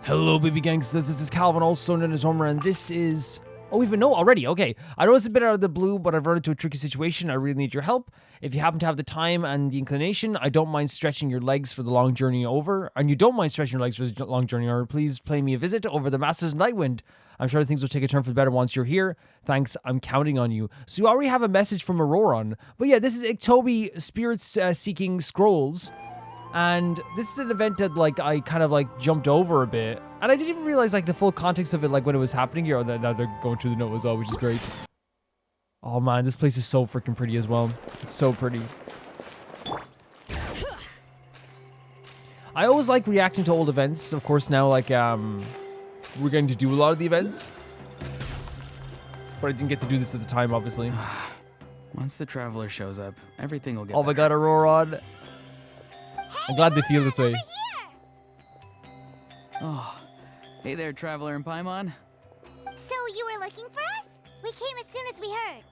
Hello, baby gangsters. This is Calvin, also known as Homer, and this is... Oh, we even know already. Okay. I know it's a bit out of the blue, but I've run into a tricky situation. I really need your help. If you happen to have the time and the inclination, I don't mind stretching your legs for the long journey over. And you don't mind stretching your legs for the long journey over, please play me a visit over the Masters of Nightwind. I'm sure things will take a turn for the better once you're here. Thanks, I'm counting on you. So you already have a message from Ororon. But yeah, this is Iktomi spirit-seeking scrolls. And this is an event that, like, I kind of, like, jumped over a bit. And I didn't even realize, like, the full context of it, like, when it was happening here. Now they're going through the note as well, which is great. Oh, man, this place is so freaking pretty as well. It's so pretty. I always like reacting to old events. Of course, now, like, we're getting to do a lot of the events. But I didn't get to do this at the time, obviously. Once the traveler shows up, everything will get better. Oh, my God, Ororon. I'm glad they feel this way. Oh, hey there, Traveler and Paimon. So you were looking for us? We came as soon as we heard.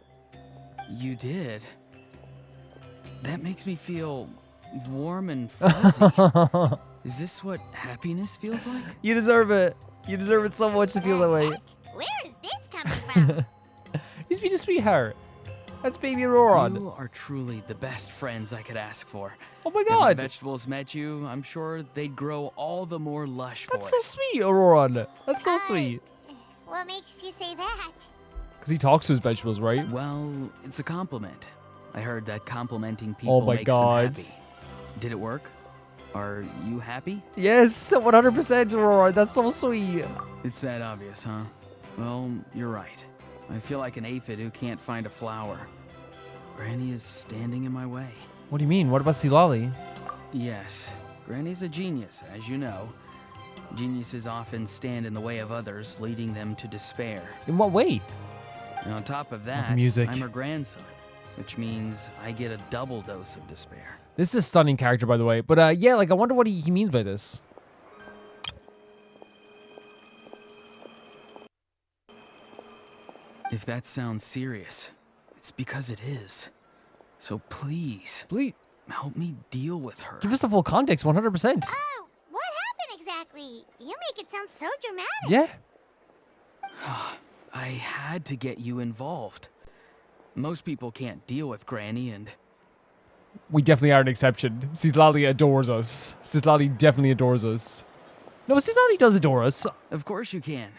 You did? That makes me feel warm and fuzzy. Is this what happiness feels like? You deserve it. You deserve it so much to feel that way. Where is this coming from? He's being a sweetheart. That's baby Ororon. You are truly the best friends I could ask for. Oh my God. If my vegetables met you, I'm sure they'd grow all the more lush for it. That's so sweet, Ororon. That's so sweet. What makes you say that? Because he talks to his vegetables, right? Well, it's a compliment. I heard that complimenting people makes them happy. Did it work? Are you happy? Yes, 100%, Ororon. That's so sweet. It's that obvious, huh? Well, you're right. I feel like an aphid who can't find a flower. Granny is standing in my way. What do you mean? What about Citlali? Yes, Granny's a genius, as you know. Geniuses often stand in the way of others, leading them to despair. In what way? And on top of that, I'm her grandson, which means I get a double dose of despair. This is a stunning character, by the way. But yeah, like, I wonder what he means by this. If that sounds serious, it's because it is. So please, help me deal with her. Give us the full context, 100%. Oh, what happened exactly? You make it sound so dramatic. Yeah. I had to get you involved. Most people can't deal with Granny, and... We definitely are an exception. Citlali adores us. Citlali definitely adores us. No, Citlali does adore us. Of course you can.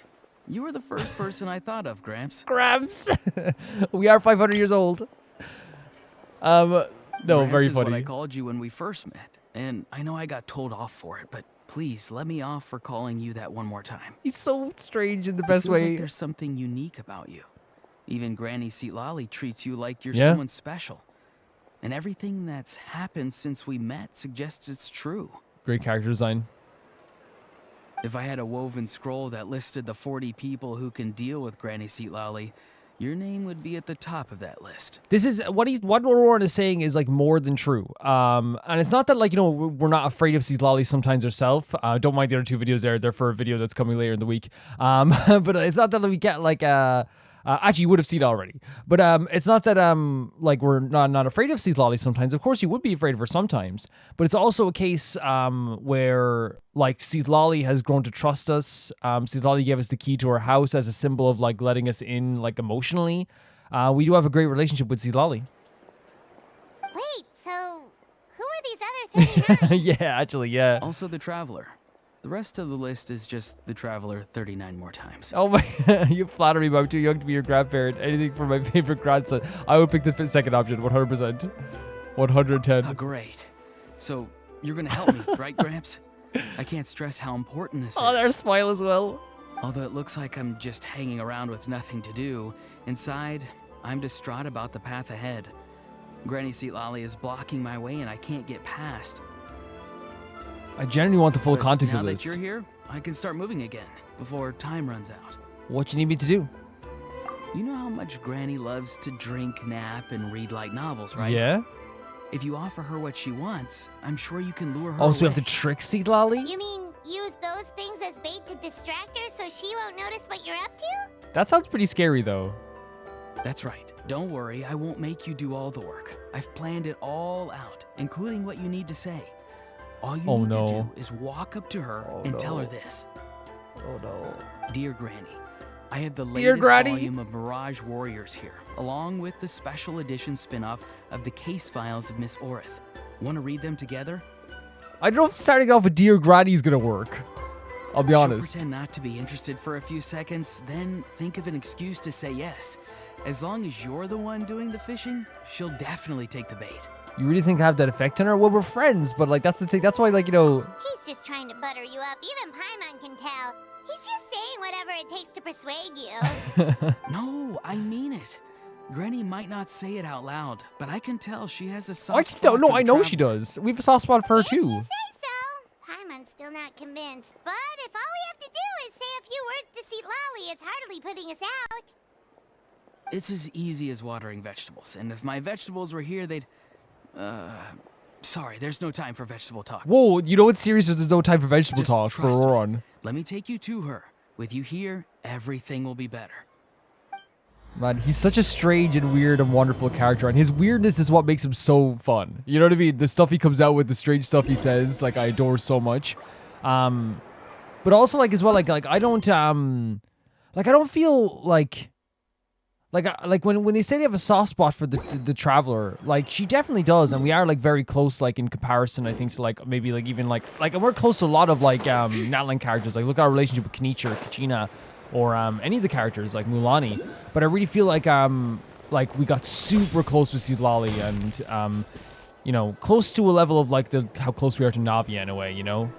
You were the first person I thought of, Gramps. Gramps! We are 500 years old. No, Gramps very is funny. What I called you when we first met, and I know I got told off for it, but please let me off for calling you that one more time. He's so strange in the best way. Like there's something unique about you. Even Granny Citlali treats you like you're someone special. And everything that's happened since we met suggests it's true. Great character design. If I had a woven scroll that listed the 40 people who can deal with Granny Citlali, your name would be at the top of that list. This is what Ororon is saying is like more than true. And it's not that, like, you know, we're not afraid of Citlali sometimes ourselves. Don't mind the other two videos there. They're for a video that's coming later in the week. But it's not that we get like actually, you would have seen it already. But it's not that like we're not afraid of Citlali sometimes. Of course, you would be afraid of her sometimes. But it's also a case where like Citlali has grown to trust us. Citlali gave us the key to her house as a symbol of like letting us in like emotionally. We do have a great relationship with Citlali. Wait, so who are these other 39? Yeah, actually, yeah. Also the Traveler. The rest of the list is just the Traveler 39 more times. Oh my, you flatter me, but I'm too young to be your grandparent. Anything for my favorite grandson. I would pick the second option, 100%. 110. Oh, great. So, you're gonna help me, right, Gramps? I can't stress how important this is. Oh, their smile as well. Although it looks like I'm just hanging around with nothing to do, inside, I'm distraught about the path ahead. Granny Citlali is blocking my way and I can't get past. I genuinely want the full context of this. Now that you're here, I can start moving again before time runs out. What you need me to do? You know how much Granny loves to drink, nap, and read light novels, right? Yeah? If you offer her what she wants, I'm sure you can lure her Oh, so we away. have to trick Citlali? You mean use those things as bait to distract her so she won't notice what you're up to? That sounds pretty scary, though. That's right. Don't worry, I won't make you do all the work. I've planned it all out, including what you need to say. All you need to do is walk up to her and tell her this. Oh no. Dear Granny, I have the Dear latest Granny. volume of Mirage Warriors here, along with the special edition spin-off of the case files of Miss Orith. Want to read them together? I don't know if starting off with Dear Granny's gonna work. I'll be She'll honest. pretend not to be interested for a few seconds, then think of an excuse to say yes. As long as you're the one doing the fishing, she'll definitely take the bait. You really think I have that effect on her? Well, we're friends, but like that's the thing. That's why, like, you know. He's just trying to butter you up. Even Paimon can tell. He's just saying whatever it takes to persuade you. No, I mean it. Granny might not say it out loud, but I can tell she has a I soft just, spot no, for I the know she traveler. does. We have a soft spot for her If you too. say so. Paimon's still not convinced. But if all we have to do is say a few words to Citlali, it's hardly putting us out. It's as easy as watering vegetables, and if my vegetables were here, they'd... Sorry, there's no time for vegetable talk. Whoa, you know what series there's no time for vegetable Just talk for trust me. Ororon. Let me take you to her. With you here, everything will be better. Man, he's such a strange and weird and wonderful character, and his weirdness is what makes him so fun. You know what I mean? The stuff he comes out with, the strange stuff he says, like I adore so much. But also like as well, like I don't I don't feel like when they say they have a soft spot for the traveler, like she definitely does, and we are like very close, like in comparison, I think, to like maybe like even like and we're close to a lot of like Natlan characters. Like look at our relationship with Kenichi or Kachina, or any of the characters like Mulani. But I really feel like we got super close with Citlali, and you know, close to a level of like how close we are to Navia in a way, you know.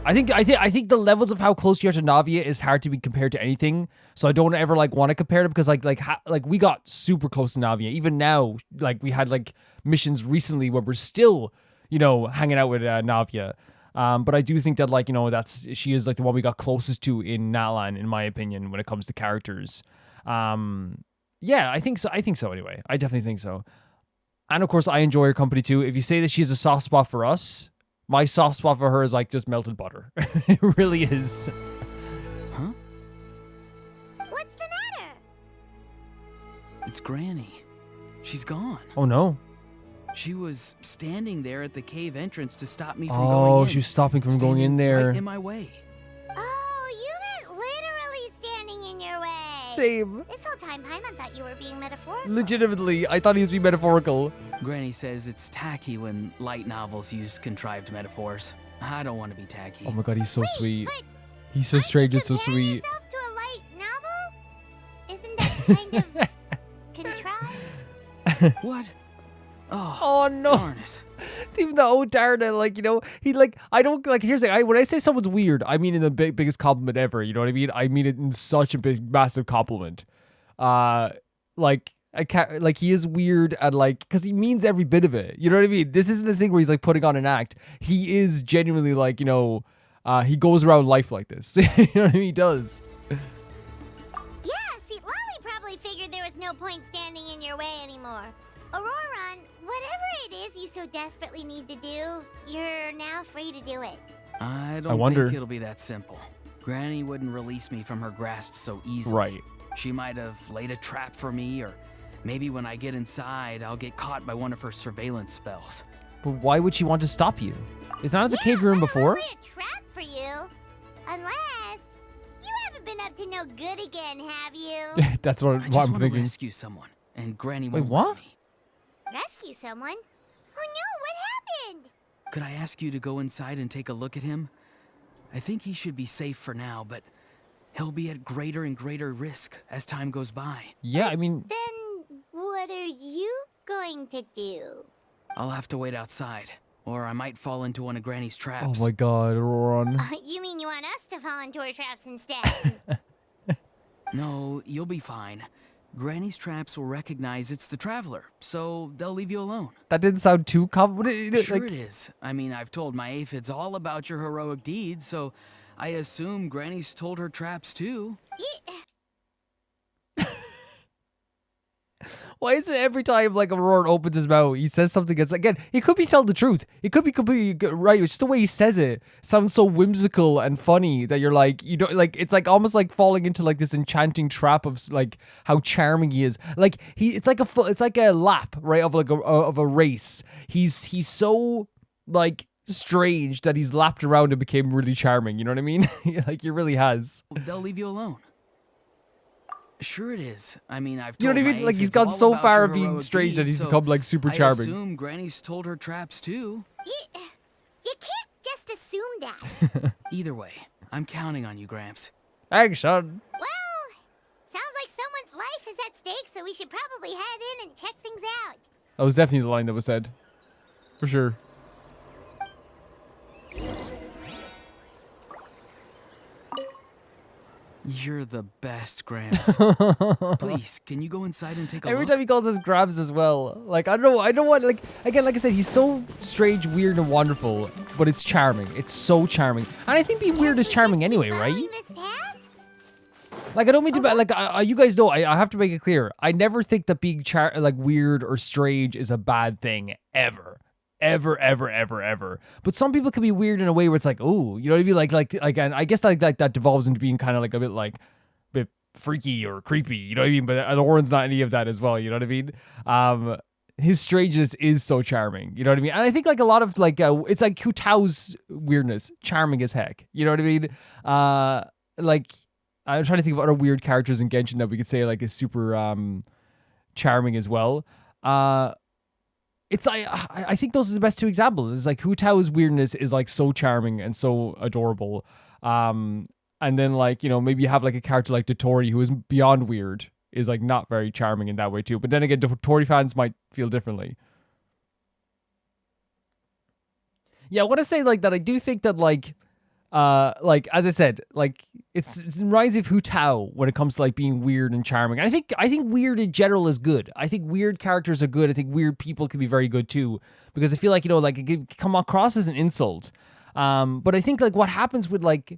I think the levels of how close you are to Navia is hard to be compared to anything. So I don't ever like want to compare it, because like we got super close to Navia. Even now, like we had like missions recently where we're still, you know, hanging out with Navia. But I do think that like, you know, she is like the one we got closest to in Natlan, in my opinion, when it comes to characters. Yeah, I think so. I think so anyway. I definitely think so. And of course, I enjoy her company too. If you say that she has a soft spot for us, my soft spot for her is like just melted butter. It really is. Huh? What's the matter? It's Granny. She's gone. Oh no. She was standing there at the cave entrance to stop me from going Oh, in. she was stopping from going in Standing there. right in my way. Oh, you meant literally standing in your way. Same. This whole time, Paimon thought you were being metaphorical. Legitimately, I thought he was being metaphorical. Granny says it's tacky when light novels use contrived metaphors. I don't want to be tacky. Oh my god, he's so sweet. But He's so strange and so sweet. yourself to a light novel? Isn't that kind of contrived? What? Oh, Oh no. darn it. Even though Darna, like, you know, he like, I don't like, here's the thing, when I say someone's weird, I mean in the biggest compliment ever, you know what I mean? I mean it in such a big, massive compliment. Like, I can't, like, he is weird, and like, because he means every bit of it, you know what I mean? This isn't the thing where he's like putting on an act. He is genuinely like, you know, he goes around life like this. You know what I mean? He does. Yeah, see, Lolly probably figured there was no point standing in your way anymore. Ororon, whatever it is you so desperately need to do, you're now free to do it. I don't wonder. think it'll be that simple. Granny wouldn't release me from her grasp so easily. Right. She might have laid a trap for me, or maybe when I get inside, I'll get caught by one of her surveillance spells. But why would she want to stop you? Is that not the Yeah, cave room well, before? only a trap for you. Unless you haven't been up to no good again, have you? That's I what just I'm want to thinking. rescue someone, and Granny Wait, won't what? let me. Rescue someone? Oh no, what happened? Could I ask you to go inside and take a look at him? I think he should be safe for now, but he'll be at greater and greater risk as time goes by. Yeah, I mean, Then what are you going to do? I'll have to wait outside, or I might fall into one of Granny's oh traps. my god, Ororon. You mean you want us to fall into her traps instead? No, you'll be fine. Granny's traps will recognize it's the traveler, so they'll leave you alone. That didn't sound too complicated. Sure Like, it is. I mean, I've told my aphids all about your heroic deeds, so I assume Granny's told her traps too. why is it every time like Ororon opens his mouth, he says something that's, again, he could be telling the truth. He could be completely right. It's just the way he says it sounds so whimsical and funny that you're like, you don't like, it's like almost like falling into like this enchanting trap of like how charming he is. Like it's like a lap, right, of like of a race. He's so like strange that he's lapped around and became really charming. You know what I mean? Like, he really has. They'll leave you alone. Sure it is. I mean, I've You know told what I mean? my Like, Ace he's it's gone all so about far your of being heroic strange that deeds, he's so become, like, super I charming. assume Granny's told her traps too. You can't just assume that. Either way, I'm counting on you, Gramps. Thanks, son. Well, sounds like someone's life is at stake, so we should probably head in and check things out. That was definitely the line that was said. For sure. You're the best, Gramps. Please, can you go inside and take a Every look? time he calls us Grabs as well. Like, I don't know what, like, again, like I said, he's so strange, weird, and wonderful, but it's charming. It's so charming. And I think being weird is charming anyway, right? Following this path? Like, I don't mean to, like, you guys know, I have to make it clear. I never think that being, like, weird or strange is a bad thing, ever. Ever, ever, ever, ever. But some people can be weird in a way where it's like, oh, you know what I mean? Like, and I guess like that devolves into being kind of like a bit freaky or creepy, you know what I mean? But Ororon's not any of that as well, you know what I mean? His strangeness is so charming, you know what I mean? And I think like a lot of like, it's like Kutao's weirdness, charming as heck, you know what I mean? Like, I'm trying to think of other weird characters in Genshin that we could say like is super charming as well. It's like, I think those are the best two examples. It's like Hutao's weirdness is like so charming and so adorable. And then like, you know, maybe you have like a character like Dotori who is beyond weird, is like not very charming in that way too. But then again, Dotori fans might feel differently. Yeah, I want to say like that I do think that like as I said, like it reminds me of Hutao when it comes to like being weird and charming. And I think weird in general is good. I think weird characters are good. I think weird people can be very good too, because I feel like, you know, like it can come across as an insult. But I think like what happens with like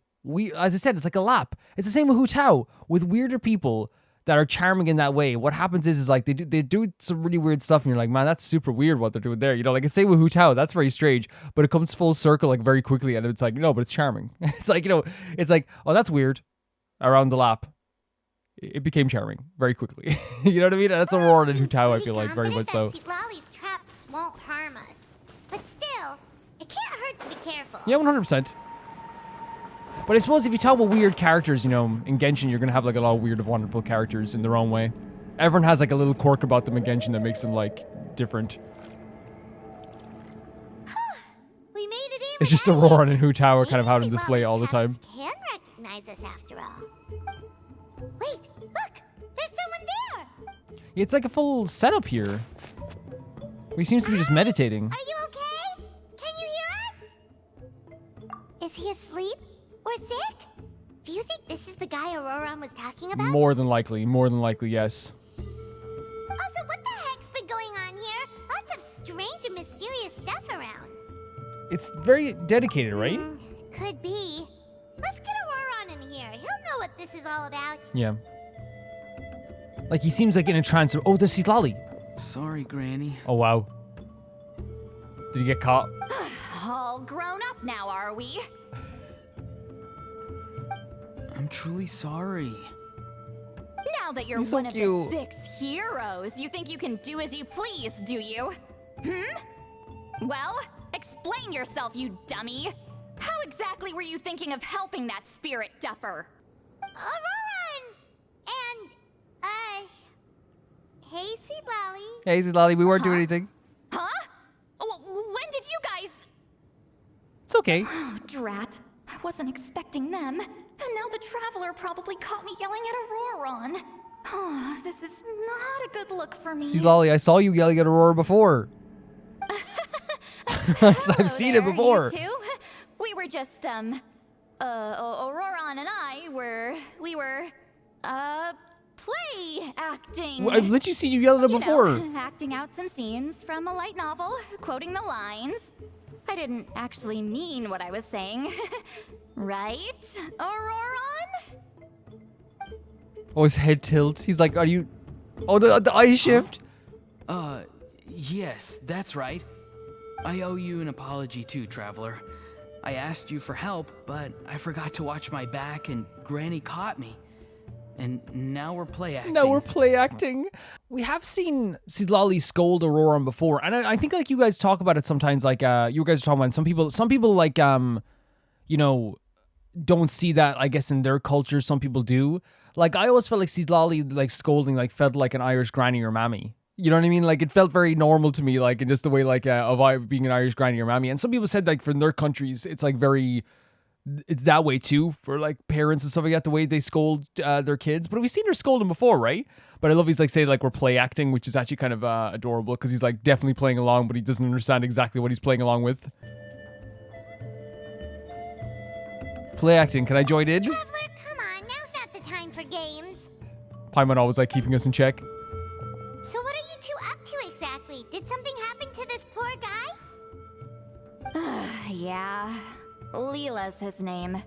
as I said, it's like a lap. It's the same with Hutao. With weirder people that are charming in that way, what happens is like they do some really weird stuff and you're like, man, that's super weird what they're doing there. You know, like I say with Hutao, that's very strange, but it comes full circle like very quickly and it's like, no, but it's charming. It's like, you know, it's like, oh, that's weird. Around the lap. It became charming very quickly. You know what I mean? And that's Ororon and Hutao, I feel like, very much so. Citlali's traps won't harm us. But still, it can't hurt to be careful. Yeah, 100%. But I suppose if you talk about weird characters, you know, in Genshin, you're going to have like a lot of weird, wonderful characters in their own way. Everyone has like a little quirk about them in Genshin that makes them like different. We made it in. It's just without Ororon it. and Hutao are kind of Maybe out on display Citlali's all the time. traps can recognize us after all. Wait, look! There's someone there! It's like a full setup here. He seems to be just meditating. Are you okay? Can you hear us? Is he asleep? Or sick? Do you think this is the guy Ororon was talking about? More than likely, yes. Also, what the heck's been going on here? Lots of strange and mysterious stuff around. It's very dedicated, right? Could be. Let's get Ororon in here. He'll know what this is all about. Yeah. Like he seems like in a trance. Oh, there's Citlali. Sorry, Granny. Oh, wow. Did he get caught? All grown up now, are we? I'm truly sorry. Now that you're He's so one of cute. the 6 heroes, you think you can do as you please, do you? Well, explain yourself, you dummy. How exactly were you thinking of helping that spirit duffer? Ororon! And, hey, Citlali. Hey, Citlali, we weren't doing anything. Huh? When did you guys... It's okay. Oh, drat. I wasn't expecting them. And now the Traveler probably caught me yelling at Ororon. Oh, this is not a good look for me. Citlali, I saw you yelling at Aurora before. I've seen it there, before. You two. We were just, Ororon and I we were, play acting. I've literally seen you yell at her before. Know, acting out some scenes from a light novel, quoting the lines. I didn't actually mean what I was saying. Right, Ororon? Oh, his head tilts. He's like, are you... Oh, the eye shift. Yes, that's right. I owe you an apology too, Traveler. I asked you for help, but I forgot to watch my back and Granny caught me. And now we're play acting. Now we're play acting. We have seen Citlali scold Ororon before, and I think like you guys talk about it sometimes. Like you guys are talking about some people like you know, don't see that. I guess in their culture, some people do. Like I always felt like Citlali like scolding like felt like an Irish granny or mammy. You know what I mean? Like it felt very normal to me, like in just the way like of being an Irish granny or mammy. And some people said like from their countries, it's like very. It's that way too for like parents and stuff like that, the way they scold their kids. But we've seen her scold him before, right? But I love he's like say like we're play acting, which is actually kind of adorable because he's like definitely playing along, but he doesn't understand exactly what he's playing along with. Play acting. Can I join in? Traveler, come on. Now's not the time for games. Paimon always like keeping us in check. So what are you two up to exactly? Did something happen to this poor guy? Yeah. Leyla's his name.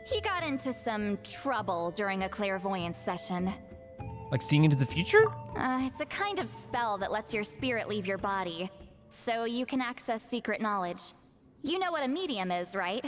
He got into some trouble during a clairvoyance session. Like seeing into the future? It's a kind of spell that lets your spirit leave your body, so you can access secret knowledge. You know what a medium is, right?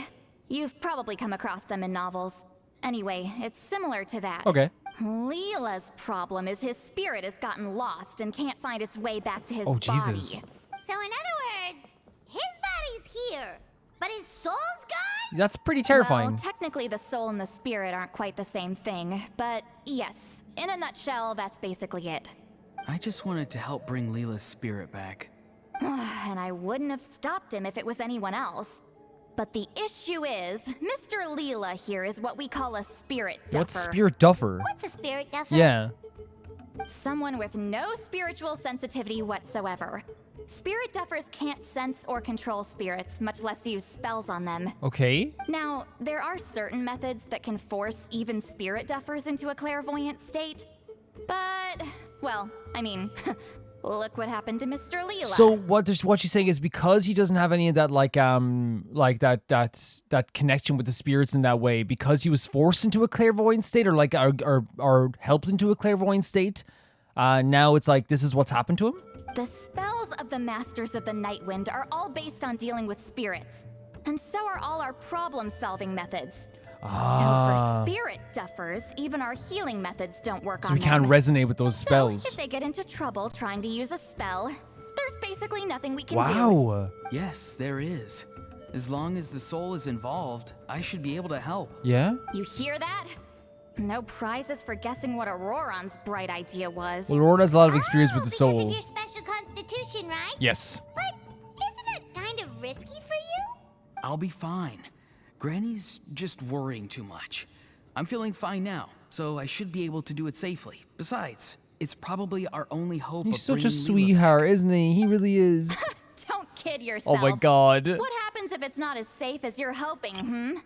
You've probably come across them in novels. Anyway, it's similar to that. Okay. Leyla's problem is his spirit has gotten lost and can't find its way back to his Oh, body. Jesus. So in other words, his body's here, but his soul's gone? That's pretty terrifying. Well, technically the soul and the spirit aren't quite the same thing, but yes, in a nutshell, that's basically it. I just wanted to help bring Leela's spirit back. And I wouldn't have stopped him if it was anyone else. But the issue is, Mr. Leyla here is what we call a spirit duffer. What's spirit duffer? What's a spirit duffer? Yeah. Someone with no spiritual sensitivity whatsoever. Spirit duffers can't sense or control spirits, much less use spells on them. Okay. Now, there are certain methods that can force even spirit duffers into a clairvoyant state. But, well, I mean, look what happened to Mr. Leyla. So what she's saying is because he doesn't have any of that like that connection with the spirits in that way, because he was forced into a clairvoyant state or like or helped into a clairvoyant state, now it's like this is what's happened to him? The spells of the Masters of the Nightwind are all based on dealing with spirits. And so are all our problem-solving methods. So for spirit duffers, even our healing methods don't work So on we can't them. resonate with those So spells. if they get into trouble trying to use a spell, there's basically nothing we can do. Wow. Yes, there is. As long as the soul is involved, I should be able to help. Yeah? You hear that? No prizes for guessing what Ororon's bright idea was. Well, Ororon has a lot of experience with the Because soul. of your special constitution, right? Yes. But isn't that kind of risky for you? I'll be fine. Granny's just worrying too much. I'm feeling fine now, so I should be able to do it safely. Besides, it's probably our only hope He's of such a bringing Leela sweetheart, isn't he? He really is. Don't kid yourself. Oh my god. What happens if it's not as safe as you're hoping,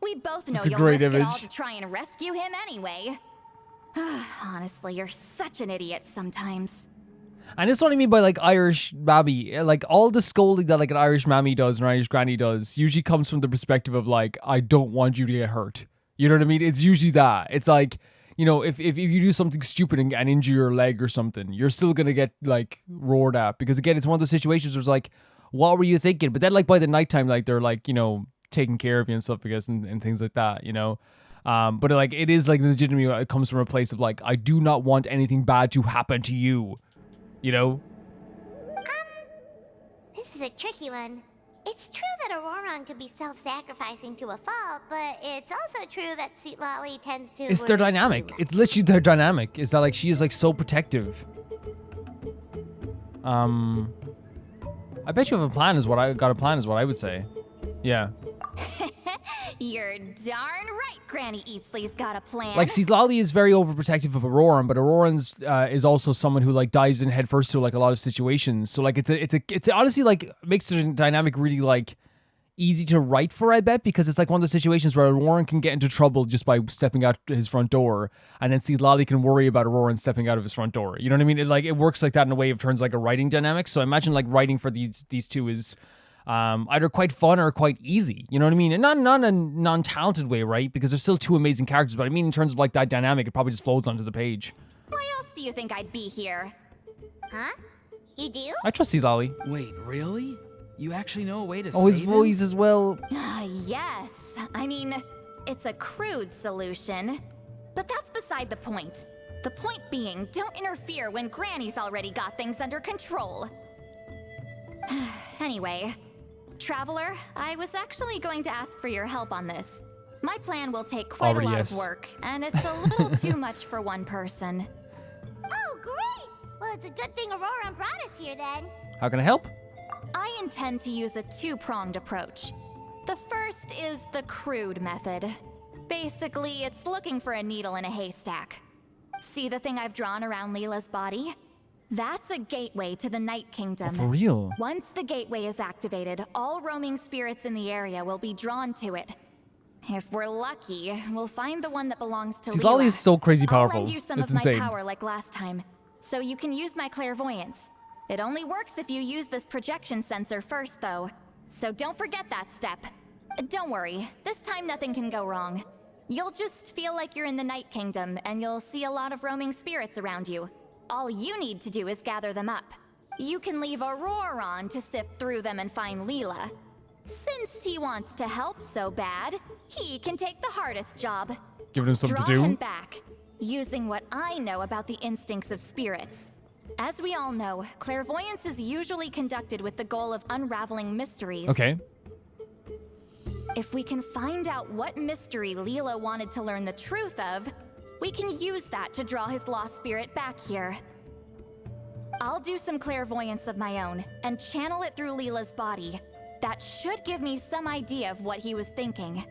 We both know It's a you'll great risk it all image. to try and rescue him anyway. Honestly, you're such an idiot sometimes. And that's what I mean by like Irish mammy. Like all the scolding that like an Irish mammy does and an Irish granny does usually comes from the perspective of like, I don't want you to get hurt. You know what I mean? It's usually that. It's like, you know, if you do something stupid and injure your leg or something, you're still gonna get like roared at. Because again, it's one of those situations where it's like, what were you thinking? But then like by the nighttime, like they're like, you know, taking care of you and stuff, I guess, and things like that, you know? But like, it is like legitimately, it comes from a place of like, I do not want anything bad to happen to you. You know? This is a tricky one. It's true that Ororon could be self-sacrificing to a fault, but it's also true that Citlali tends to... It's their worry too dynamic. much. It's literally their dynamic. Is that like she is like so protective. I bet you have a plan is what I would say. Yeah. You're darn right Granny Eatsley's got a plan. Like Citlali is very overprotective of Ororon, but Ororon's is also someone who like dives in headfirst to like a lot of situations. So like it's honestly like makes the dynamic really like easy to write for, I bet, because it's like one of those situations where Ororon can get into trouble just by stepping out his front door, and then Citlali can worry about Ororon stepping out of his front door. You know what I mean? It works like that in a way of turns like a writing dynamic. So I imagine like writing for these two is either quite fun or quite easy. You know what I mean? And not in a non-talented way, right? Because they're still two amazing characters, but I mean in terms of like that dynamic, it probably just flows onto the page. Why else do you think I'd be here? Huh? You do? I trust Citlali. Wait, really? You actually know a way to Oh, his save him? voice as well. Yes. I mean, it's a crude solution. But that's beside the point. The point being, don't interfere when Granny's already got things under control. Anyway, Traveler, I was actually going to ask for your help on this. My plan will take quite a lot of work, and it's a little too much for one person. Oh, great! Well, it's a good thing Ororon brought us here then. How can I help? I intend to use a two-pronged approach. The first is the crude method. Basically, it's looking for a needle in a haystack. See the thing I've drawn around Leyla's body? That's a gateway to the Night Kingdom. For real? Once the gateway is activated, all roaming spirits in the area will be drawn to it. If we're lucky, we'll find the one that belongs to Leyla. Citlali is so crazy powerful. I'll lend you some It's of insane. my power like last time, so you can use my clairvoyance. It only works if you use this projection sensor first, though. So don't forget that step. Don't worry, this time nothing can go wrong. You'll just feel like you're in the Night Kingdom, and you'll see a lot of roaming spirits around you. All you need to do is gather them up. You can leave Ororon to sift through them and find Leyla. Since he wants to help so bad, he can take the hardest job. Giving him something Draw to do? him back, using what I know about the instincts of spirits. As we all know, clairvoyance is usually conducted with the goal of unraveling mysteries. Okay. If we can find out what mystery Leyla wanted to learn the truth of, we can use that to draw his lost spirit back here. I'll do some clairvoyance of my own and channel it through Leyla's body. That should give me some idea of what he was thinking.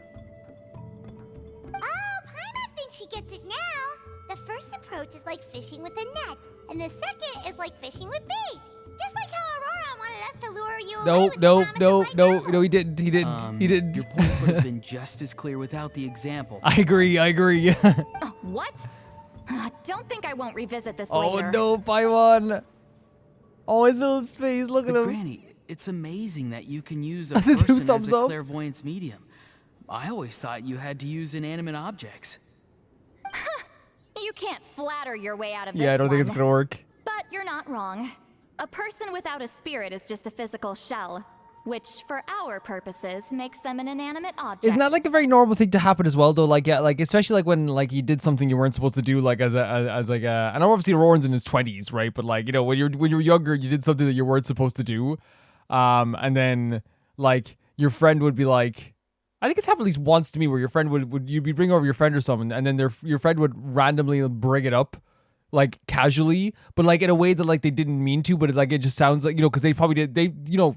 Oh, Paimon thinks she gets it now. The first approach is like fishing with a net, and the second is like fishing with bait. Just like how Ororon wanted us to lure you away with the promise of light novel. he didn't. Your point would have been just as clear without the example. I agree. What? Don't think I won't revisit this Oh later. no, Paimon. Oh, his little face, look at But him. Granny, it's amazing that you can use a The two person as thumbs a up. clairvoyance medium. I always thought you had to use inanimate objects. You can't flatter your way out of this Yeah, I don't think it's one. gonna work. But you're not wrong. A person without a spirit is just a physical shell, which, for our purposes, makes them an inanimate object. Isn't that like a very normal thing to happen as well, though? Like, yeah, like especially like when like you did something you weren't supposed to do, like as like a. I know obviously Ororon's in his 20s, right? But like when you're younger, you did something that you weren't supposed to do, and then like your friend would be like, I think it's happened at least once to me where your friend would you'd be bringing over your friend or something, and then your friend would randomly bring it up. Like casually, but like in a way that like they didn't mean to, but it just sounds like, because they probably did.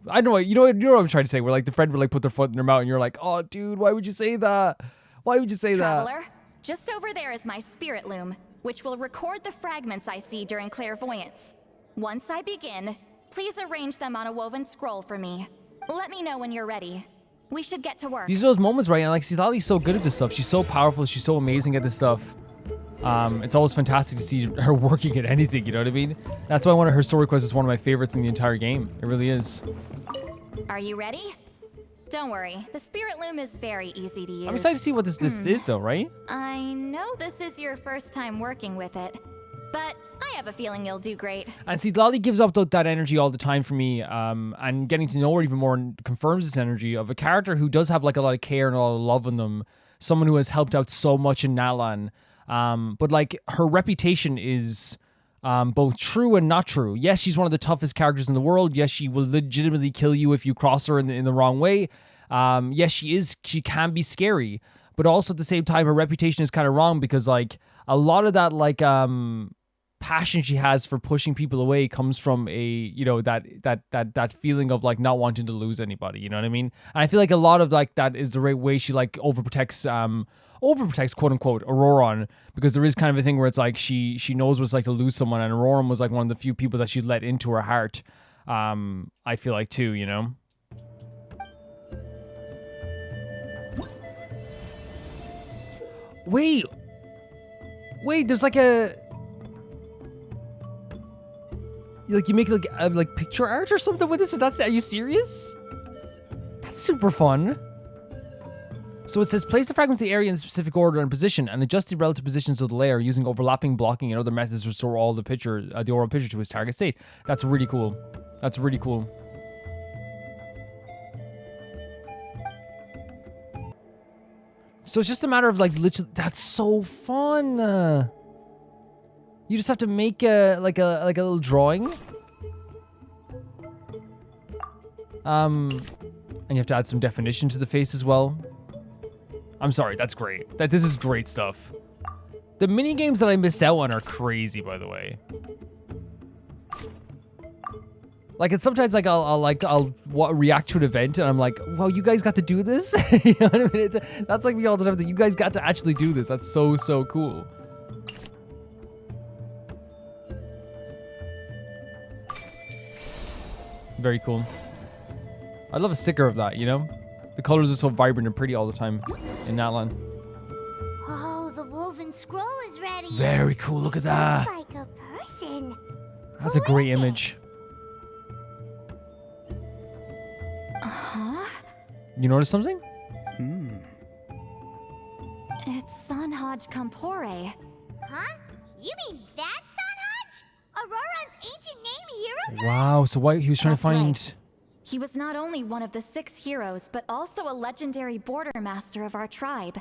I know, you know what I'm trying to say. Where like the friend would like put their foot in their mouth, and you're like, oh, dude, why would you say that? Why would you say that? Traveler, just over there is my spirit loom, which will record the fragments I see during clairvoyance. Once I begin, please arrange them on a woven scroll for me. Let me know when you're ready. We should get to work. These are those moments, right? And like Citlali's so good at this stuff. She's so powerful. She's so amazing at this stuff. It's always fantastic to see her working at anything, you know what I mean? That's why one of her story quests is one of my favorites in the entire game. It really is. Are you ready? Don't worry, the spirit loom is very easy to use. I'm excited to see what this is though, right? I know this is your first time working with it, but I have a feeling you'll do great. And Citlali gives up that energy all the time for me, and getting to know her even more confirms this energy of a character who does have like a lot of care and a lot of love in them. Someone who has helped out so much in Nalan. But like her reputation is both true and not true. Yes, she's one of the toughest characters in the world. Yes, she will legitimately kill you if you cross her in the wrong way. Yes, she can be scary, but also at the same time her reputation is kind of wrong because like a lot of that like passion she has for pushing people away comes from that feeling of like not wanting to lose anybody, you know what I mean? And I feel like a lot of like that is the right way she like overprotects quote unquote Ororon, because there is kind of a thing where it's like she knows what it's like to lose someone, and Ororon was like one of the few people that she let into her heart. I feel like too, you know. Wait, there's like a you make like picture art or something with this? Are you serious? That's super fun. So it says, place the fragments of the area in a specific order and position, and adjust the relative positions of the layer using overlapping, blocking, and other methods to restore all the overall picture to its target state. That's really cool. That's really cool. So it's just a matter of like literally. That's so fun. You just have to make a little drawing. And you have to add some definition to the face as well. I'm sorry, that's great. This is great stuff. The mini games that I missed out on are crazy, by the way. Like, it's sometimes like I'll react to an event and I'm like, wow, you guys got to do this? You know what I mean? That's like me all the time. That you guys got to actually do this. That's so cool. Very cool. I'd love a sticker of that, you know? The colors are so vibrant and pretty all the time in Natlan. Oh, the woven scroll is ready. Very cool. Look at that. Looks like a person. That's a great image. Huh? You notice something? It's Sanhaj Kampore. Huh? You mean that's Sanhaj? Auroron's ancient name hero? Wow. So why he was trying to That's find? right. He was not only one of the 6 heroes, but also a legendary border master of our tribe.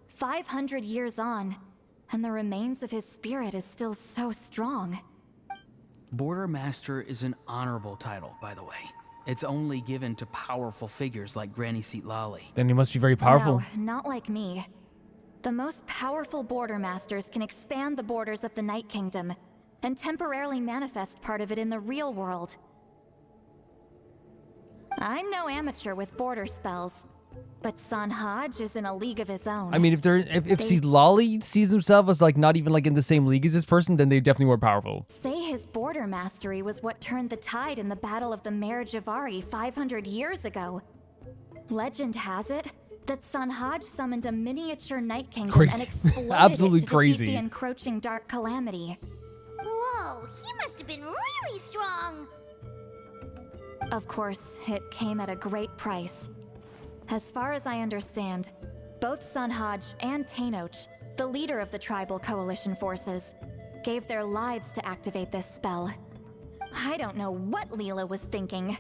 500 years on, and the remains of his spirit is still so strong. Border Master is an honorable title, by the way. It's only given to powerful figures like Granny Citlali. Then he must be very powerful. No, not like me. The most powerful border masters can expand the borders of the Night Kingdom and temporarily manifest part of it in the real world. I'm no amateur with border spells, but Sanhaj is in a league of his own. I mean, if Citlali sees himself as like not even like in the same league as this person, then they're definitely more powerful. Say his border mastery was what turned the tide in the Battle of the Mare Jivari 500 years ago. Legend has it that Sanhaj summoned a miniature Night Kingdom Crazy. and exploded Absolutely it to crazy. defeat the encroaching dark calamity. Whoa, he must have been really strong. Of course, it came at a great price. As far as I understand, both Sanhaj and Tainoch, the leader of the tribal coalition forces, gave their lives to activate this spell. I don't know what Leyla was thinking.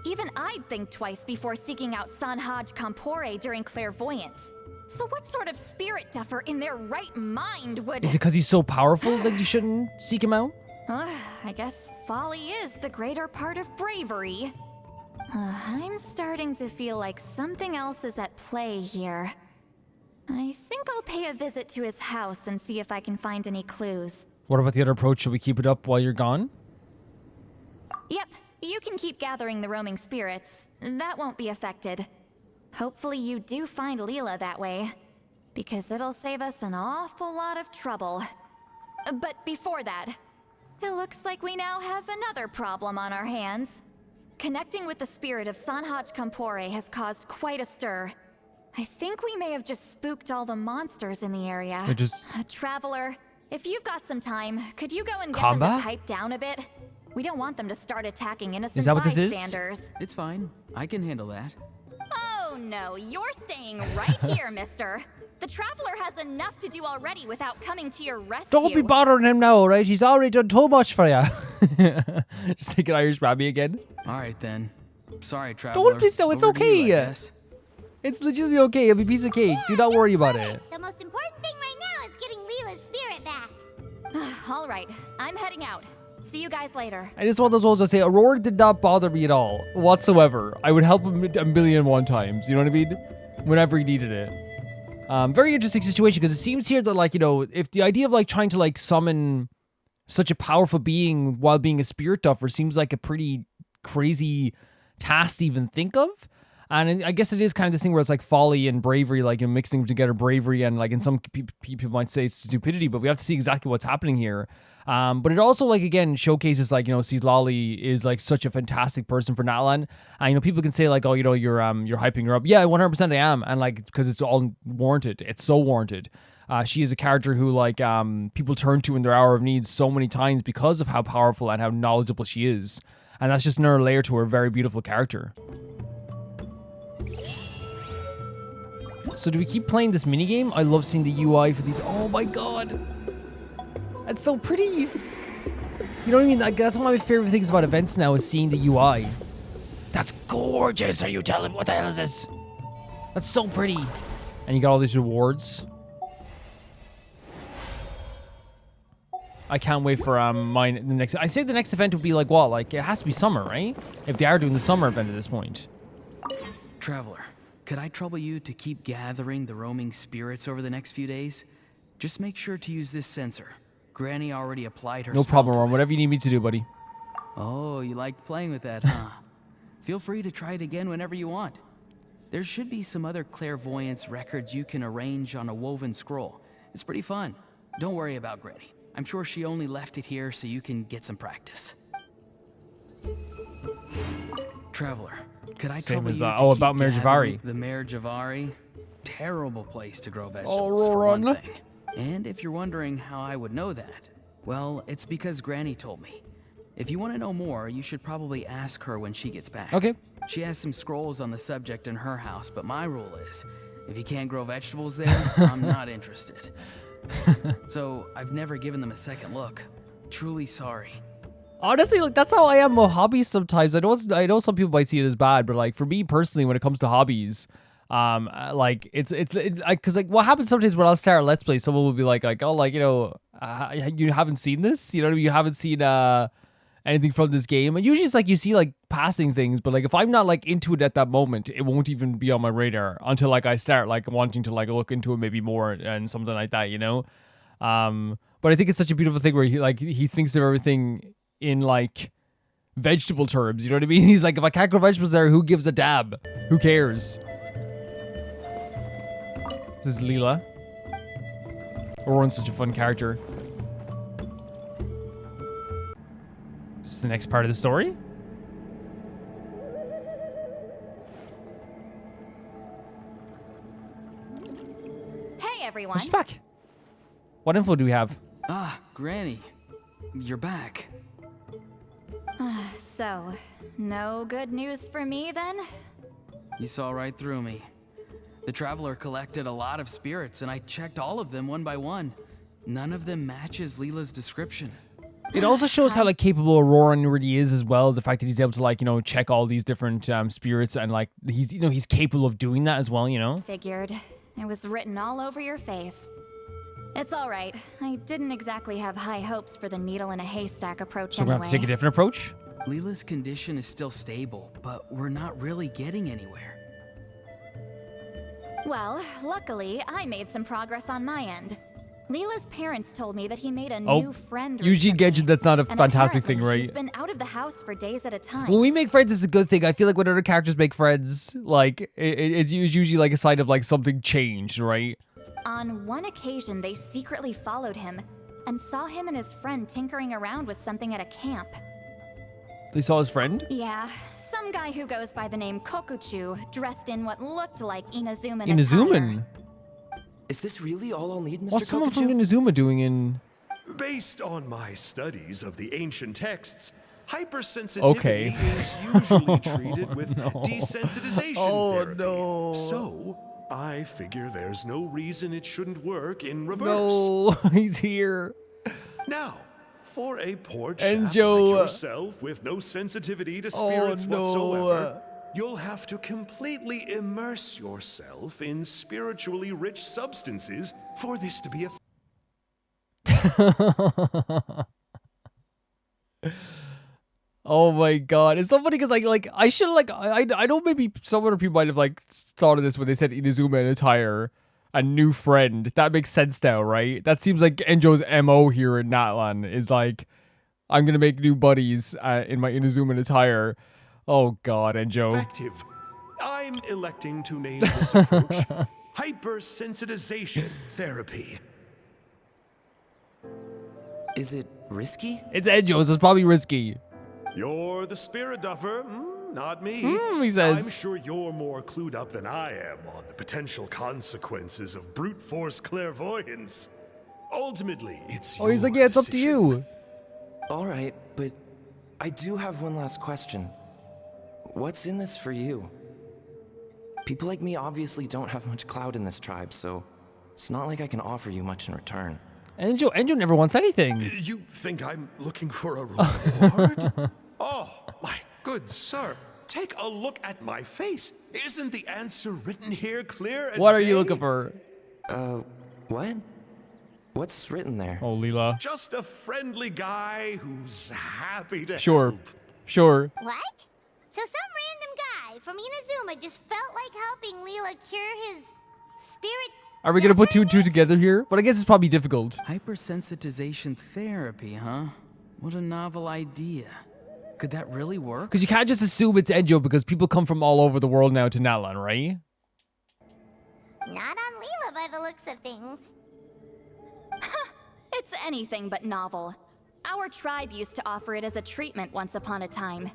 Even I'd think twice before seeking out Sanhaj Kampore during Clairvoyance. So what sort of spirit duffer in their right mind would— Is it because he's so powerful that you shouldn't seek him out? I guess folly is the greater part of bravery. I'm starting to feel like something else is at play here. I think I'll pay a visit to his house and see if I can find any clues. What about the other approach? Should we keep it up while you're gone? Yep, you can keep gathering the roaming spirits. That won't be affected. Hopefully you do find Leyla that way, because it'll save us an awful lot of trouble. But before that, it looks like we now have another problem on our hands. Connecting with the spirit of Sanhaj Kampore has caused quite a stir. I think we may have just spooked all the monsters in the area. Traveler, if you've got some time, could you go and get them to pipe down a bit? We don't want them to start attacking innocent bystanders. It's fine. I can handle that. Oh no, you're staying right here, mister. The Traveler has enough to do already without coming to your rescue. Don't be bothering him now, right? He's already done too much for you. Just take an Irish Babby again. All right, then. Sorry, Traveler. Don't be so. It's Over to you, I okay. guess. It's legitimately okay. It'll be a piece of cake. Do not worry about it. The most important thing right now is getting Leela's spirit back. All right, I'm heading out. See you guys later. And it's one of those ones I say, Aurora did not bother me at all, whatsoever. I would help him a million and one times. You know what I mean? Whenever he needed it. Very interesting situation, because it seems here that, like, you know, if the idea of, like, trying to, like, summon such a powerful being while being a spirit duffer seems like a pretty crazy task to even think of. And I guess it is kind of this thing where it's like folly and bravery, like, you know, mixing together bravery and, like, in some people might say it's stupidity, but we have to see exactly what's happening here. But it also, like, again, showcases, like, you know, Citlali is, like, such a fantastic person for Natlan. And, you know, people can say, like, oh, you know, you're hyping her up. Yeah, 100% I am. And, like, because it's all warranted. It's so warranted. She is a character who, like, people turn to in their hour of need so many times because of how powerful and how knowledgeable she is. And that's just another layer to her very beautiful character. So do we keep playing this minigame? I love seeing the UI for these. Oh my god. That's so pretty. You know what I mean? That's one of my favorite things about events now is seeing the UI. That's gorgeous. Are you telling me? What the hell is this? That's so pretty. And you got all these rewards. I can't wait for mine. The next, I'd say the next event would be like what? Like it has to be summer, right? If they are doing the summer event at this point. Traveler, could I trouble you to keep gathering the roaming spirits over the next few days? Just make sure to use this sensor. Granny already applied her No spell problem, to Ron. it. Whatever you need me to do, buddy. Oh, you liked playing with that, huh? Feel free to try it again whenever you want. There should be some other clairvoyance records you can arrange on a woven scroll. It's pretty fun. Don't worry about Granny. I'm sure she only left it here so you can get some practice. Traveler, could I Same trouble as you that. to Oh, keep about Mare gathering Jivari. The Mare Jivari? Terrible place to grow vegetables, for Ororon. one thing. And if you're wondering how I would know that, well, it's because Granny told me. If you want to know more, you should probably ask her when she gets back. Okay. She has some scrolls on the subject in her house, but my rule is, if you can't grow vegetables there, I'm not interested. So I've never given them a second look. Truly sorry. Honestly, like that's how I am with hobbies sometimes. I know some people might see it as bad, but like for me personally, when it comes to hobbies, like it's because like what happens sometimes when I'll start a let's play, someone will be like oh like you haven't seen this, you know what I mean? You haven't seen anything from this game, and usually it's like you see like passing things, but like if I'm not like into it at that moment, it won't even be on my radar until like I start like wanting to like look into it maybe more and something like that, you know. But I think it's such a beautiful thing where he thinks of everything in like vegetable terms, you know what I mean? He's like, if I can't grow vegetables there, who gives a dab? Who cares? This is Leyla. Ororon's such a fun character. Is this the next part of the story? Hey, everyone. She's back. What info do we have? Ah, Granny. You're back. So, no good news for me then? You saw right through me. The Traveler collected a lot of spirits, and I checked all of them one by one. None of them matches Leela's description. It also shows how like capable Ororon really is as well. The fact that he's able to like, you know, check all these different spirits, and like he's, you know, he's capable of doing that as well, you know? Figured. It was written all over your face. It's all right. I didn't exactly have high hopes for the needle in a haystack approach So we're anyway. gonna have to take a different approach? Leela's condition is still stable, but we're not really getting anywhere. Well, luckily, I made some progress on my end. Leela's parents told me that he made a Oh, new friend Eugene recently, Genshin, that's not a and fantastic apparently thing, right? He's been out of the house for days at a time. When we make friends, it's a good thing. I feel like when other characters make friends, like it's usually like a sign of like something changed, right? On one occasion, they secretly followed him and saw him and his friend tinkering around with something at a camp. They saw his friend. Yeah, some guy who goes by the name Kokuchuu, dressed in what looked like Inazuman Inazuman. attire. Is this really all I'll need, Mr. What's someone from Kokuchuu? Inazuma doing in? Based on my studies of the ancient texts, hypersensitivity Okay. is usually treated with desensitization Oh, therapy. no. So, I figure there's no reason it shouldn't work in reverse. No, he's here. Now, for a poor chap Enjou. like yourself with no sensitivity to spirits no. whatsoever, you'll have to completely immerse yourself in spiritually rich substances for this to be a Oh my god, it's so funny because like I should like I know maybe some other people might have like thought of this when they said Inazuma and attire, a new friend. That makes sense now, right? That seems like Enjo's MO here in Natlan is like, I'm gonna make new buddies in my Inazuma attire. Oh god, Enjo. effective. I'm electing to name this approach hypersensitization therapy. Is it risky? It's Enjo, so it's probably risky. You're the spirit duffer, not me. He says. I'm sure you're more clued up than I am on the potential consequences of brute force clairvoyance. Ultimately, it's Oh, he's your like, yeah, it's up to decision. you. All right, but I do have one last question. What's in this for you? People like me obviously don't have much clout in this tribe, so it's not like I can offer you much in return. Enjo never wants anything. You think I'm looking for a reward? Oh, my good sir. take a look at my face. Isn't the answer written here clear as What are you day? looking for? What? What's written there? Oh, Leyla. Just a friendly guy who's happy to Sure. help. Sure. What? So some random guy from Inazuma just felt like helping Leyla cure his spirit. Are we gonna put two and two together here? But I guess it's probably difficult. Hypersensitization therapy, huh? What a novel idea. Could that really work? Because you can't just assume it's Enjou because people come from all over the world now to Natlan, right? Not on Leyla by the looks of things. It's anything but novel. Our tribe used to offer it as a treatment once upon a time.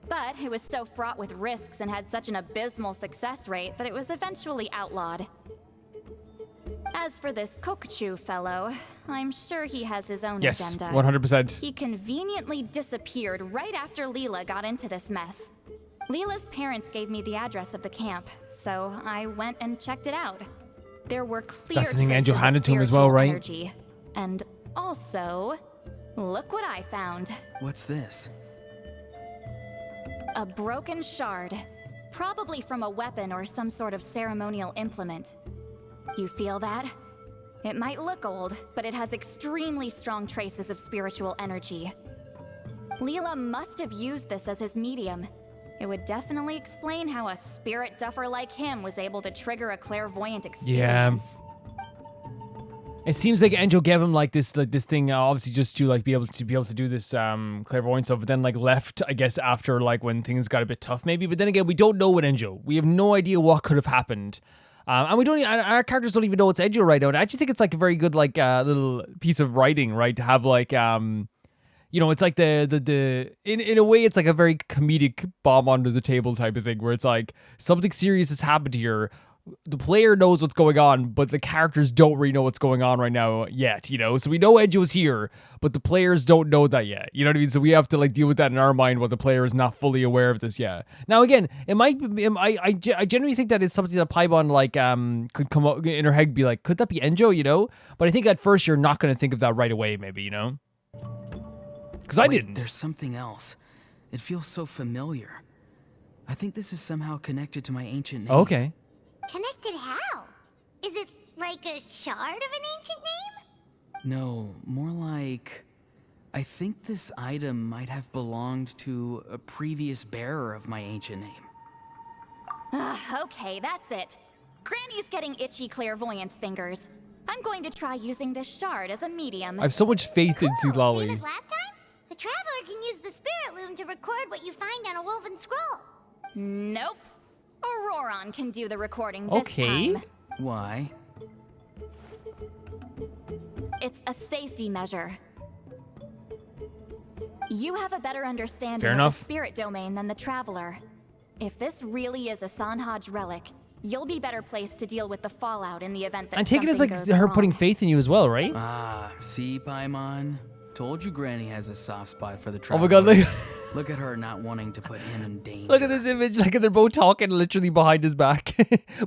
But it was so fraught with risks and had such an abysmal success rate that it was eventually outlawed. As for this Kokuchuu fellow, I'm sure he has his own Yes, agenda. 100%. He conveniently disappeared right after Leyla got into this mess. Leela's parents gave me the address of the camp, so I went and checked it out. There were clear That's the thing traces Enjou of handed to him as well, spiritual right? energy. And also, look what I found. What's this? A broken shard. Probably from a weapon or some sort of ceremonial implement. You feel that? It might look old, but it has extremely strong traces of spiritual energy. Leyla must have used this as his medium. It would definitely explain how a spirit duffer like him was able to trigger a clairvoyant experience. It seems like Enjou gave him like this thing, obviously just to like be able to do this clairvoyance stuff, but then like left, I guess, after like when things got a bit tough, maybe. But then again, we don't know what Enjou. We have no idea what could have happened. And we don't. Our characters don't even know it's Enjou right now. And I actually think it's like a very good like little piece of writing, right? To have like you know, it's like in a way, it's like a very comedic bomb under the table type of thing, where it's like something serious has happened here. The player knows what's going on, but the characters don't really know what's going on right now yet, you know? So we know Enjou's here, but the players don't know that yet. You know what I mean? So we have to like deal with that in our mind while the player is not fully aware of this yet. Now, again, it might be, I genuinely think that it's something that Paimon like could come up in her head and be like, could that be Enjou, you know? But I think at first you're not going to think of that right away, maybe, you know? Because I didn't. There's something else. It feels so familiar. I think this is somehow connected to my ancient name. Okay. Connected how? Is it like a shard of an ancient name? No, more like... I think this item might have belonged to a previous bearer of my ancient name. Okay, that's it. Granny's getting itchy clairvoyance fingers. I'm going to try using this shard as a medium. I have so much faith in Cool. Same Citlali. as last time? The Traveler can use the spirit loom to record what you find on a woven scroll. Nope. Ororon can do the recording this Okay. time. Why? It's a safety measure. You have a better understanding Fair of enough. the spirit domain than the Traveler. If this really is a Sanhaj relic, you'll be better placed to deal with the fallout in the event that And take it as like something goes her wrong. putting faith in you as well, right? Ah, see, Paimon? Told you Granny has a soft spot for the Oh Traveler. my god, look, Look at her not wanting to put him in danger. look at this image. Like they're both talking literally behind his back,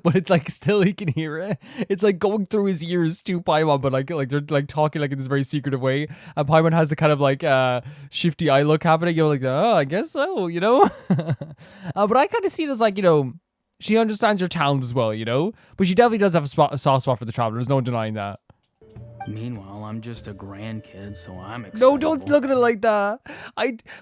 but it's like still he can hear it. It's like going through his ears to Paimon, but like they're like talking like in this very secretive way. And Paimon has the kind of like shifty eye look happening. You're like, oh, I guess so, you know. But I kind of see it as like, you know, she understands your talent as well, you know. But she definitely does have a soft spot for the Traveler. There's no denying that. Meanwhile, I'm just a grandkid, so I'm excited. No, don't look at it like that.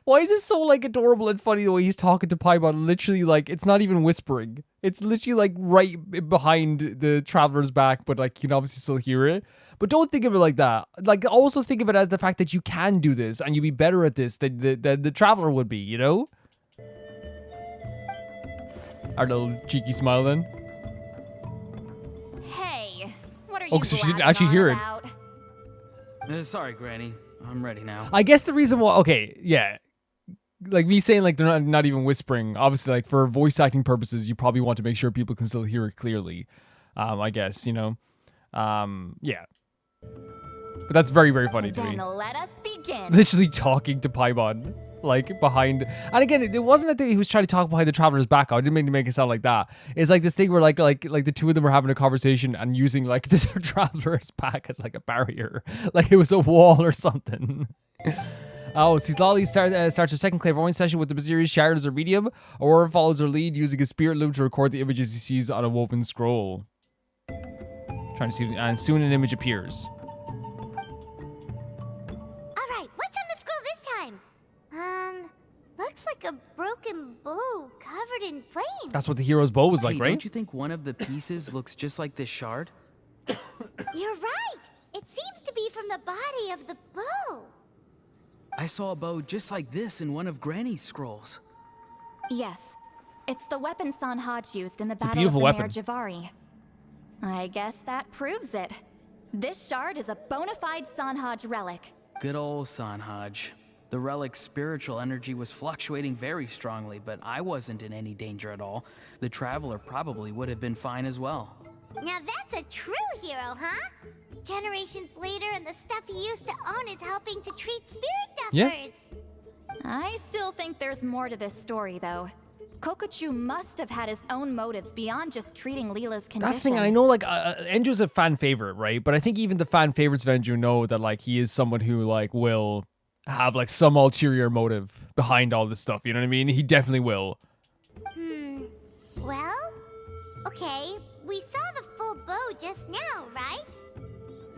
Why is it so like adorable and funny the way he's talking to Paimon? Literally, like it's not even whispering. It's literally like right behind the Traveler's back, but like you can obviously still hear it. But don't think of it like that. Like also think of it as the fact that you can do this and you'll be better at this than the Traveler would be. You know. Our little cheeky smile then. Hey, what are you Oh, so she didn't blabbing actually on hear it. about? Sorry, Granny. I'm ready now. I guess the reason why, okay, yeah, like me saying like they're not even whispering. Obviously, like for voice acting purposes, you probably want to make sure people can still hear it clearly. I guess, you know, yeah. But that's very very funny to me. Then let us begin. Literally talking to Paimon, like behind. And again, it wasn't that he was trying to talk behind the Traveler's back. I didn't mean to make it sound like that. It's like this thing where like the two of them were having a conversation and using like the Traveler's back as like a barrier, like it was a wall or something. Oh, Citlali starts her second clairvoyance session with the mysterious shard as her medium. Aurora follows her lead using a spirit loom to record the images he sees on a woven scroll. Trying to see, and soon an image appears. Alright, what's on the scroll this time? Looks like a broken bow covered in flames. That's what the hero's bow was like, Hey, right? don't you think one of the pieces looks just like this shard? You're right! It seems to be from the body of the bow. I saw a bow just like this in one of Granny's scrolls. Yes. It's the weapon Sanhaj used in the a Battle of beautiful the Mare weapon. Jivari. I guess that proves it. This shard is a bona fide Sanhaj relic. Good old Sanhaj. The relic's spiritual energy was fluctuating very strongly, but I wasn't in any danger at all. The Traveler probably would have been fine as well. Now that's a true hero, huh? Generations later and the stuff he used to own is helping to treat spirit Yeah. duffers. I still think there's more to this story, though. Kokuchuu must have had his own motives beyond just treating Leyla's condition. That's the thing. I know, like, Enjou's a fan favorite, right? But I think even the fan favorites of Enjou know that, like, he is someone who, like, will have, like, some ulterior motive behind all this stuff. You know what I mean? He definitely will. Well, okay, we saw the full bow just now, right?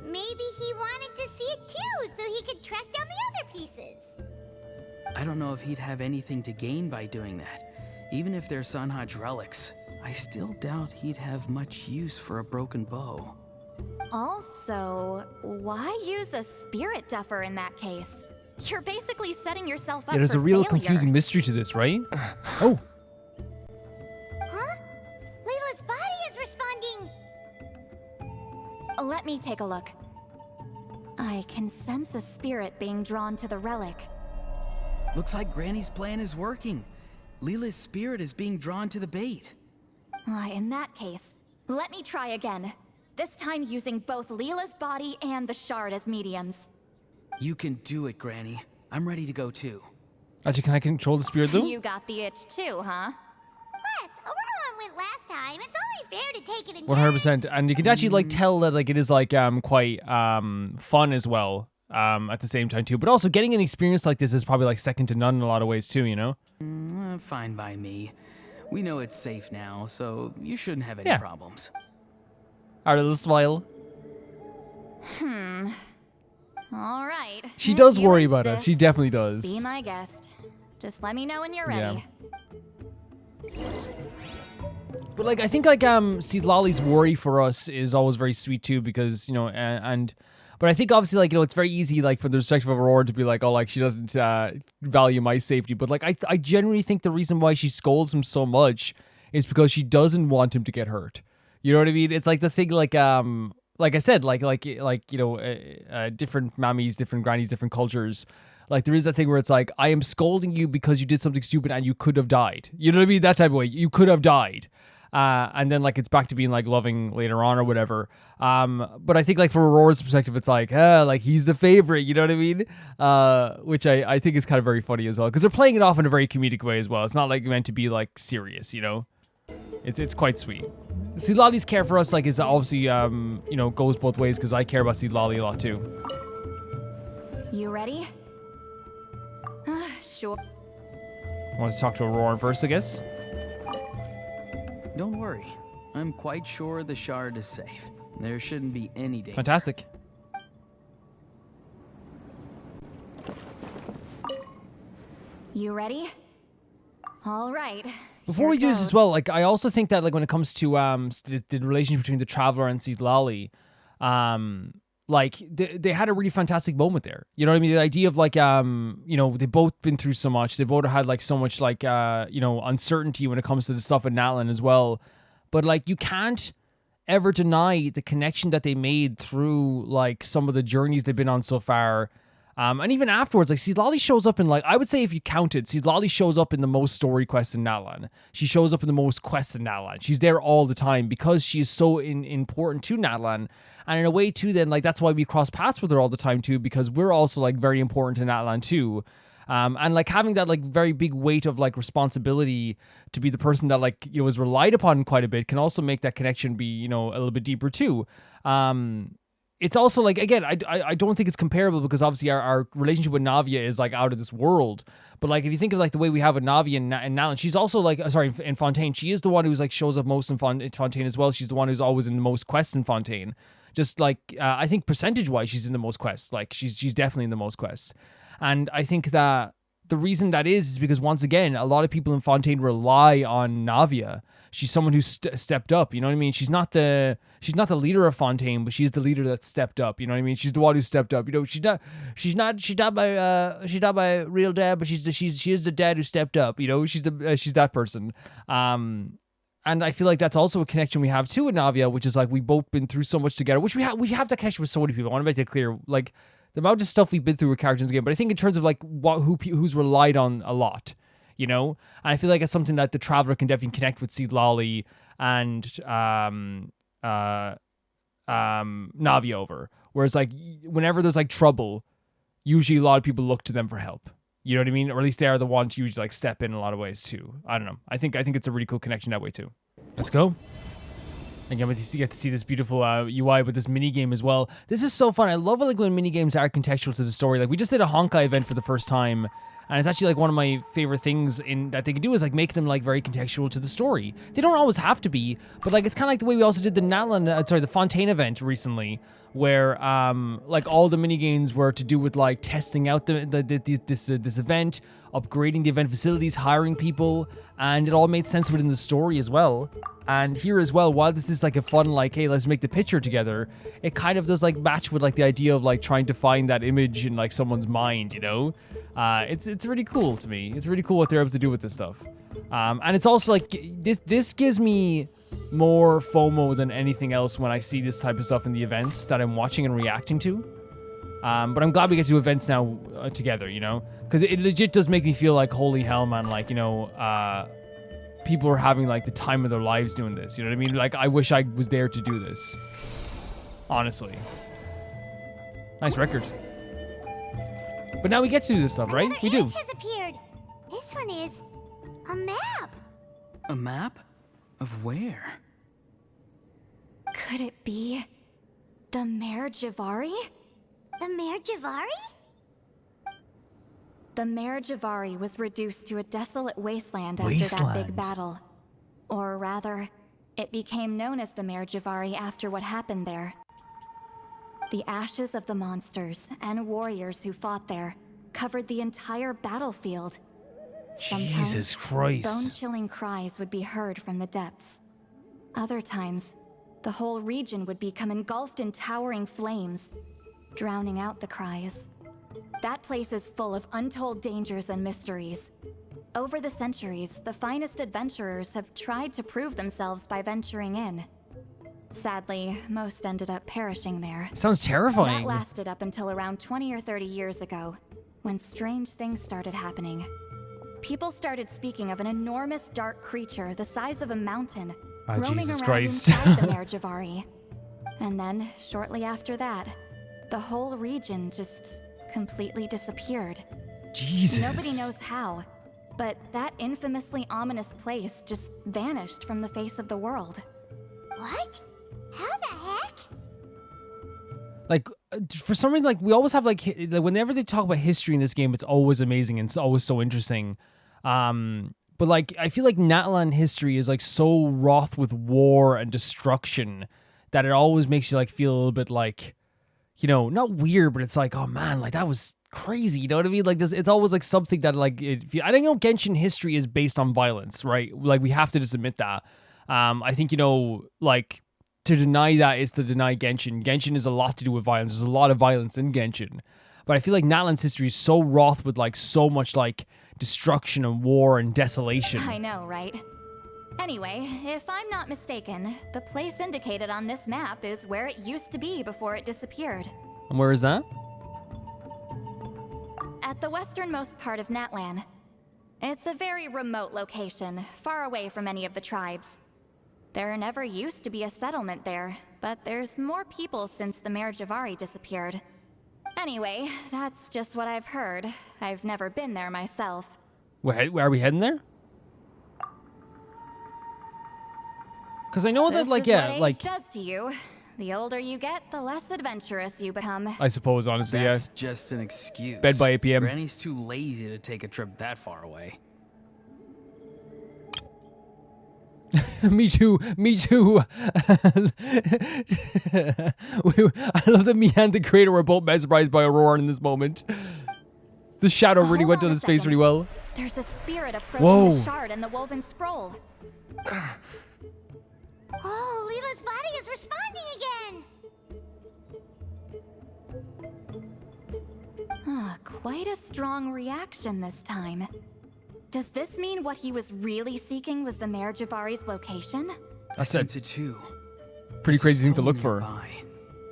Maybe he wanted to see it too, so he could track down the other pieces. I don't know if he'd have anything to gain by doing that. Even if they're Sanhaj relics, I still doubt he'd have much use for a broken bow. Also, why use a spirit duffer in that case? You're basically setting yourself up Yeah, there's for a real failure. confusing mystery to this, right? Oh, Huh? Layla's body is responding. Let me take a look. I can sense a spirit being drawn to the relic. Looks like Granny's plan is working. Leela's spirit is being drawn to the bait. In that case, let me try again. This time using both Leela's body and the shard as mediums. You can do it, Granny. I'm ready to go too. actually, can I control the spirit, though? You got the itch too, huh? Plus, Ororon went last time. It's only fair to take it in 100%. And you can actually, like, tell that, like, it is, like, quite fun as well at the same time, too. But also, getting an experience like this is probably, like, second to none in a lot of ways, too, you know? Fine by me. We know it's safe now, so you shouldn't have any Yeah. problems. All right, let's smile. All right. She if does you worry about us. insist, She definitely does. Be my guest. Just let me know when you're Yeah. ready. But, like, I think, like, Citlali's worry for us is always very sweet, too, because, you know, but I think, obviously, like, you know, it's very easy, like, from the perspective of Aurora to be like, oh, like, she doesn't value my safety. But, like, I genuinely think the reason why she scolds him so much is because she doesn't want him to get hurt. You know what I mean? It's like the thing, like I said, like you know, different mammies, different grannies, different cultures. Like, there is that thing where it's like, I am scolding you because you did something stupid and you could have died. You know what I mean? That type of way. You could have died. And then, like, it's back to being, like, loving later on or whatever. But I think, like, from Aurora's perspective, it's like, like, he's the favorite, you know what I mean? Which I think is kind of very funny as well. Because they're playing it off in a very comedic way as well. It's not, like, meant to be, like, serious, you know? It's quite sweet. Citlali's care for us, like, is obviously, you know, goes both ways, because I care about Citlali a lot, too. You ready? Sure. I want to talk to Ororon first, I guess. Don't worry. I'm quite sure the shard is safe. There shouldn't be any danger. Fantastic. You ready? All right. Before here we do this goes. as well, like, I also think that, like, when it comes to the relationship between the Traveler and Citlali, like, they had a really fantastic moment there. You know what I mean? The idea of, like, you know, they've both been through so much. They both had, like, so much, like, you know, uncertainty when it comes to the stuff in Natlan as well. But, like, you can't ever deny the connection that they made through, like, some of the journeys they've been on so far. And even afterwards, like, Citlali shows up in, like, I would say if you counted, Citlali shows up in the most story quests in Natlan. She shows up in the most quests in Natlan. She's there all the time because she is so important to Natlan. And in a way, too, then, like, that's why we cross paths with her all the time, too, because we're also, like, very important to Natlan, too. And, like, having that, like, very big weight of, like, responsibility to be the person that, like, you know, is relied upon quite a bit can also make that connection be, you know, a little bit deeper, too. it's also like, again, I don't think it's comparable because obviously our relationship with Navia is like out of this world. But like if you think of like the way we have with Navia and Nalan, she's also like in Fontaine, she is the one who's like shows up most in Fontaine as well. She's the one who's always in the most quests in Fontaine. Just like I think percentage wise, she's in the most quests. Like she's definitely in the most quests, and I think that the reason that is because once again, a lot of people in Fontaine rely on Navia. She's someone who's stepped up. You know what I mean? She's not the leader of Fontaine, but she's the leader that stepped up. You know what I mean? She's the one who stepped up. You know, she's not my real dad, but she is the dad who stepped up. You know, she's that person. And I feel like that's also a connection we have too with Navia, which is like we've both been through so much together. Which we have that connection with so many people. I want to make that clear. Like the amount of stuff we've been through with characters in the game, but I think in terms of like who's relied on a lot. You know, and I feel like it's something that the Traveler can definitely connect with Citlali and Navi over. Whereas like whenever there's like trouble, usually a lot of people look to them for help. You know what I mean? Or at least they are the ones to usually like step in a lot of ways too. I don't know. I think it's a really cool connection that way too. Let's go. Again, we get to see this beautiful UI with this mini game as well. This is so fun. I love like when mini games are contextual to the story. Like we just did a Honkai event for the first time. And it's actually like one of my favorite things in that they can do is like make them like very contextual to the story. They don't always have to be, but like it's kind of like the way we also did the Fontaine event recently, where like all the mini games were to do with like testing out this event, upgrading the event facilities, hiring people, and it all made sense within the story as well. And here as well, while this is like a fun like, hey, let's make the picture together, it kind of does like match with like the idea of like trying to find that image in like someone's mind, you know? It's really cool to me. It's really cool what they're able to do with this stuff. And it's also like this gives me more FOMO than anything else when I see this type of stuff in the events that I'm watching and reacting to. But I'm glad we get to do events now together, you know? Because it legit does make me feel like, holy hell, man, like, you know, people are having like the time of their lives doing this. You know what I mean? Like, I wish I was there to do this. Honestly. Nice record. But now we get to do this stuff, right? Another We do. image has appeared. This one is a map. A map? Of where? Could it be the Mare Jivari? The Mare Jivari? The Mare Jivari was reduced to a desolate wasteland after that big battle. Or rather, it became known as the Mare Jivari after what happened there. The ashes of the monsters and warriors who fought there covered the entire battlefield. Sometimes, Jesus Christ. bone-chilling cries would be heard from the depths. Other times, the whole region would become engulfed in towering flames, drowning out the cries. That place is full of untold dangers and mysteries. Over the centuries, the finest adventurers have tried to prove themselves by venturing in. Sadly, most ended up perishing there. Sounds terrifying. That lasted up until around 20 or 30 years ago, when strange things started happening. People started speaking of an enormous dark creature the size of a mountain, roaming Jesus around Christ. inside the Mare Jivari. And then, shortly after that, the whole region just completely disappeared. Jesus. Nobody knows how, but that infamously ominous place just vanished from the face of the world. What? How the heck? Like, for some reason, like, we always have, like, whenever they talk about history in this game, it's always amazing and it's always so interesting. But, like, I feel like Natlan history is, like, so wroth with war and destruction that it always makes you, like, feel a little bit, like, you know, not weird, but it's like, oh, man, like, that was crazy, you know what I mean? Like, it's always, like, something that, like, I don't know, Genshin history is based on violence, right? Like, we have to just admit that. I think, you know, like, to deny that is to deny Genshin. Genshin is a lot to do with violence. There's a lot of violence in Genshin. But I feel like Natlan's history is so wroth with, like, so much, like, destruction and war and desolation. I know, right? Anyway, if I'm not mistaken, the place indicated on this map is where it used to be before it disappeared. And where is that? At the westernmost part of Natlan. It's a very remote location, far away from any of the tribes. There never used to be a settlement there, but there's more people since the Mare Jivari disappeared. Anyway, that's just what I've heard. I've never been there myself. Where are we heading there? Because I know that, like, This is yeah, what like... age does to you. The older you get, the less adventurous you become. I suppose, honestly, That's just an excuse. Bed by 8 p.m. Granny's too lazy to take a trip that far away. Me too. Me too. I love that me and the creator were both mesmerized by Ororon in this moment. The shadow really Hold went on on a his face second. really well. There's a spirit approaching Whoa. the shard and the woven scroll. Oh, Leela's body is responding again. Ah, quite a strong reaction this time. Does this mean what he was really seeking was the Mare Jivari's location? I sense it too. Pretty There's a crazy thing to soul look for. nearby.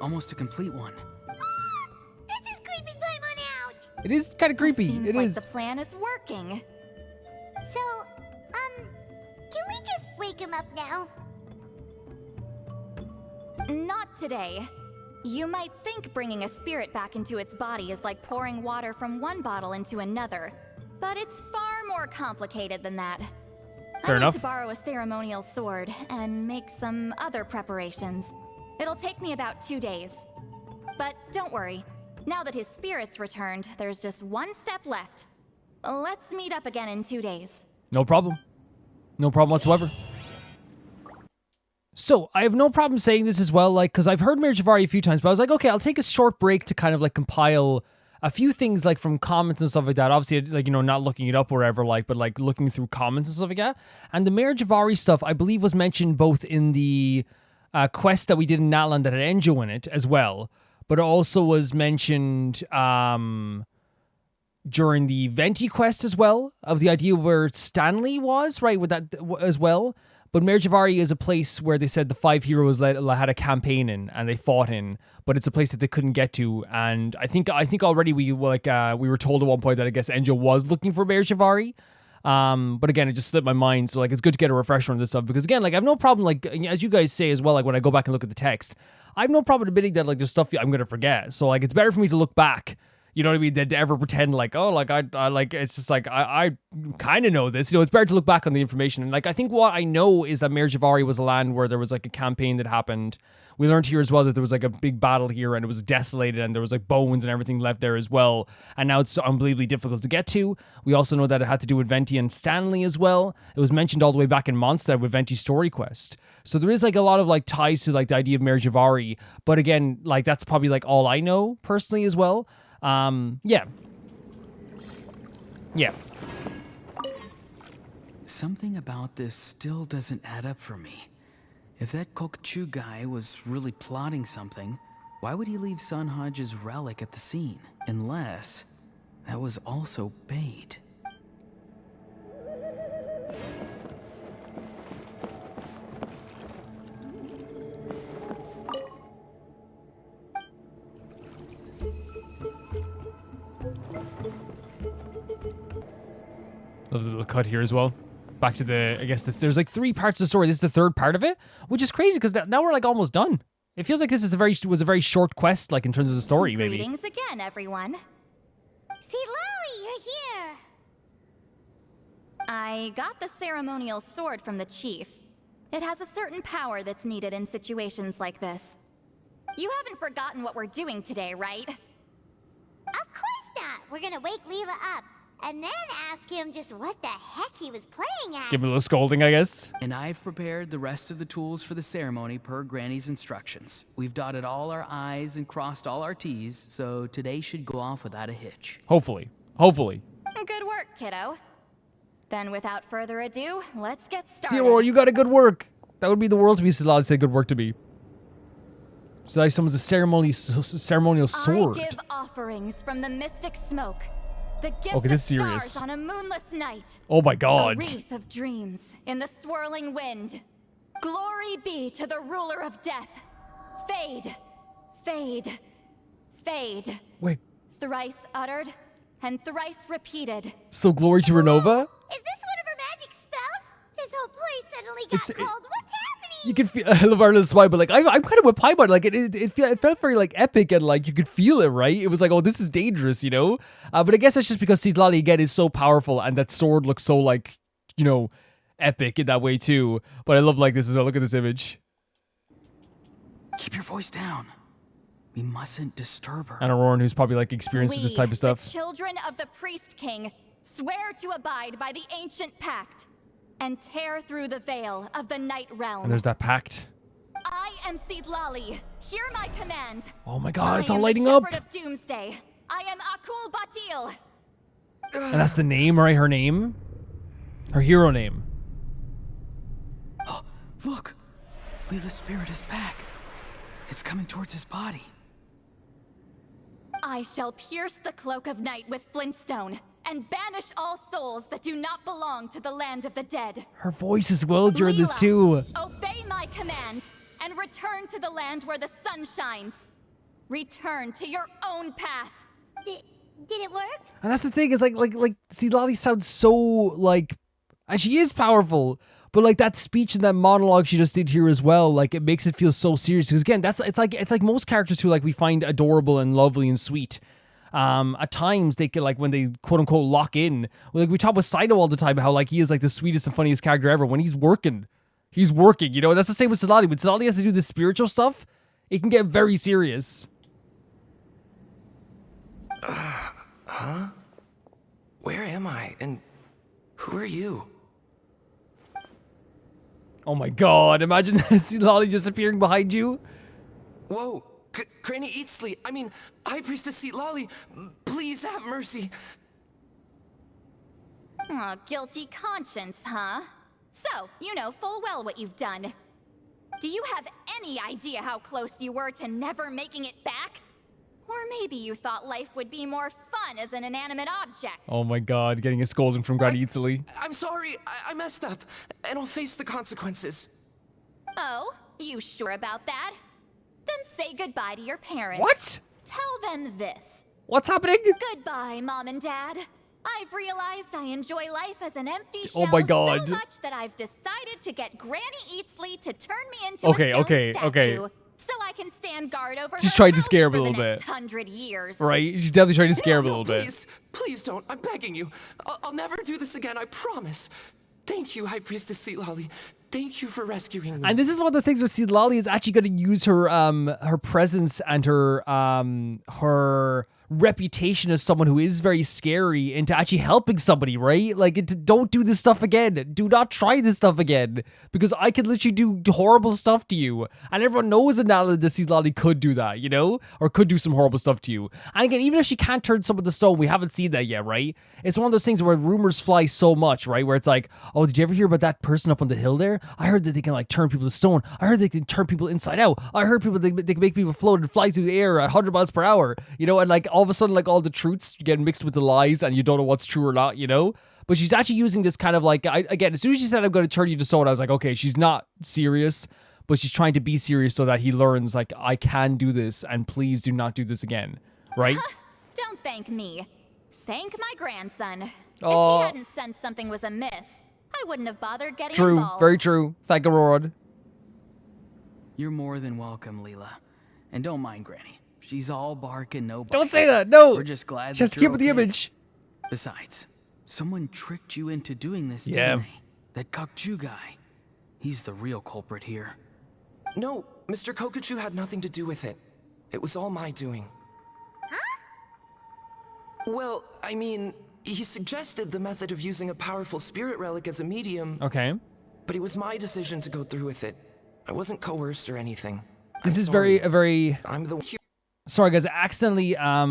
Almost a complete one. This is creeping Paimon out. It is kind of creepy. Seems It like is. the plan is working. So, can we just wake him up now? Not today. You might think bringing a spirit back into its body is like pouring water from one bottle into another, but it's far more complicated than that. Fair I enough. need to borrow a ceremonial sword and make some other preparations. It'll take me about 2 days. But don't worry. Now that his spirit's returned, there's just one step left. Let's meet up again in 2 days. No problem. No problem whatsoever. So, I have no problem saying this as well, like, because I've heard Mare Jivari a few times, but I was like, okay, I'll take a short break to kind of, like, compile a few things, like, from comments and stuff like that. Obviously, like, you know, not looking it up or whatever, like, but, like, looking through comments and stuff like that. And the Mare Jivari stuff, I believe, was mentioned both in the quest that we did in Natlan that had Enjou in it as well, but it also was mentioned during the Venti quest as well, of the idea of where Stanley was, right, with that as well. But Mare Jivari is a place where they said the 5 heroes had a campaign in and they fought in, but it's a place that they couldn't get to. And I think already we were told at one point that I guess Enjou was looking for Mare Jivari. But again, it just slipped my mind. So like, it's good to get a refresher on this stuff because again, like I have no problem, like as you guys say as well, like when I go back and look at the text, I have no problem admitting that like there's stuff I'm gonna forget. So like, it's better for me to look back. You know what I mean? Than to ever pretend like, oh, like I like, it's just like, I kind of know this. You know, it's better to look back on the information. And like, I think what I know is that Mare Jivari was a land where there was like a campaign that happened. We learned here as well that there was like a big battle here and it was desolated and there was like bones and everything left there as well. And now it's unbelievably difficult to get to. We also know that it had to do with Venti and Stanley as well. It was mentioned all the way back in Mondstadt with Venti's story quest. So there is like a lot of like ties to like the idea of Mare Jivari. But again, like that's probably like all I know personally as well. Yeah. Something about this still doesn't add up for me. If that Kokuchuu guy was really plotting something, why would he leave Sunhodge's relic at the scene? Unless that was also bait. Love the little cut here as well. Back to the, I guess there's like 3 parts of the story. This is the 3rd part of it, which is crazy because now we're like almost done. It feels like this is was a very short quest, like in terms of the story, maybe. Greetings again, everyone. Citlali, you're here. I got the ceremonial sword from the chief. It has a certain power that's needed in situations like this. You haven't forgotten what we're doing today, right? Of course not. We're gonna wake Leyla up and then ask him just what the heck he was playing at. Give him a little scolding, I guess. And I've prepared the rest of the tools for the ceremony per Granny's instructions. We've dotted all our I's and crossed all our T's, so today should go off without a hitch. Hopefully. Good work, kiddo. Then without further ado, let's get started. Zero, you got a good work. That would be the world to be allowed to say good work to me. So like someone's a ceremonial sword. I give offerings from the mystic smoke. The gift Okay, of this is stars serious. on a moonless night. Oh my god. A wreath of dreams in the swirling wind. Glory be to the ruler of death. Fade, fade, fade. Wait, Thrice uttered and thrice repeated. so glory to Renova? Is this one of her magic spells? This whole place suddenly got cold. What's happening? You can feel, I love our little smile, but like, I'm kind of with Paimon. Like, it felt very like epic and like you could feel it, right? It was like, oh, this is dangerous, you know? But I guess that's just because Citlali again is so powerful and that sword looks so like, you know, epic in that way too. But I love like this as well. Look at this image. Keep your voice down. We mustn't disturb her. And Ororon, who's probably like experienced with this type of The stuff. children of the Priest King swear to abide by the ancient pact and tear through the veil of the Night Realm. And there's that pact. I am Citlali. Hear my command. Oh my god, it's all I am lighting the up. Shepherd of Doomsday. I am Akul Batil. And that's the name, right? Her name? Her hero name. Oh, look! Leyla's spirit is back. It's coming towards his body. I shall pierce the cloak of night with flintstone and banish all souls that do not belong to the land of the dead. Her voice as well during this Leyla, too. Obey my command and return to the land where the sun shines. Return to your own path. Did it work? And that's the thing, is like Citlali sounds so like, and she is powerful, but like that speech and that monologue she just did here as well, like it makes it feel so serious. Because again, it's like most characters who like we find adorable and lovely and sweet. At times they could like when they quote unquote lock in. Like we talk about Saito all the time, how like he is like the sweetest and funniest character ever. When he's working, you know. That's the same with Citlali. When Citlali has to do this spiritual stuff, it can get very serious. Huh? Where am I? And who are you? Oh my god, imagine Citlali just appearing behind you. Whoa! Granny Eatsley, I mean, High Priestess Citlali, please have mercy. Oh, guilty conscience, huh? So, you know full well what you've done. Do you have any idea how close you were to never making it back? Or maybe you thought life would be more fun as an inanimate object. Oh my god, getting a scolding from Granny Eatsley. I'm sorry, I messed up, and I'll face the consequences. Oh, you sure about that? Then say goodbye to your parents. What? Tell them this. What's happening? Goodbye, Mom and Dad. I've realized I enjoy life as an empty Oh shell my God. so much that I've decided to get Granny Eatsley to turn me into Okay, a stone okay, statue, okay. so I can stand guard over She's her trying to house scare him a for little the next bit. 100 years. Right? She's definitely trying to scare him a No, little bit. please, please don't. I'm begging you. I'll never do this again, I promise. Thank you, High Priestess Citlali. Thank you for rescuing me. And this is one of those things where Citlali is actually going to use her presence and her reputation as someone who is very scary into actually helping somebody, right? Like, don't do this stuff again. Do not try this stuff again, because I could literally do horrible stuff to you. And everyone knows now that Citlali could do that, you know? Or could do some horrible stuff to you. And again, even if she can't turn someone to stone, we haven't seen that yet, right? It's one of those things where rumors fly so much, right? Where it's like, oh, did you ever hear about that person up on the hill there? I heard that they can like turn people to stone. I heard they can turn people inside out. I heard they can make people float and fly through the air at 100 miles per hour, you know? And like all of a sudden, like all the truths get mixed with the lies and you don't know what's true or not, you know? But she's actually using this kind of like, again, as soon as she said, I'm going to turn you to stone, I was like, okay, she's not serious, but she's trying to be serious so that he learns, like, I can do this and please do not do this again, right? Don't thank me. Thank my grandson. If Oh. he hadn't sensed something was amiss, I wouldn't have bothered getting True, involved. very true. Thank Ororon. You're more than welcome, Leyla. And don't mind Granny. She's all bark and no bite. Don't say that, no! We're just glad Just that keep you're with the okay. image. Besides, someone tricked you into doing this, Yeah. didn't they? That Kokuchuu guy. He's the real culprit here. No, Mr. Kokuchuu had nothing to do with it. It was all my doing. Huh? Well, I mean, he suggested the method of using a powerful spirit relic as a medium, Okay. but it was my decision to go through with it. I wasn't coerced or anything. This I'm is sorry. very... I'm the Sorry, guys, I accidentally, I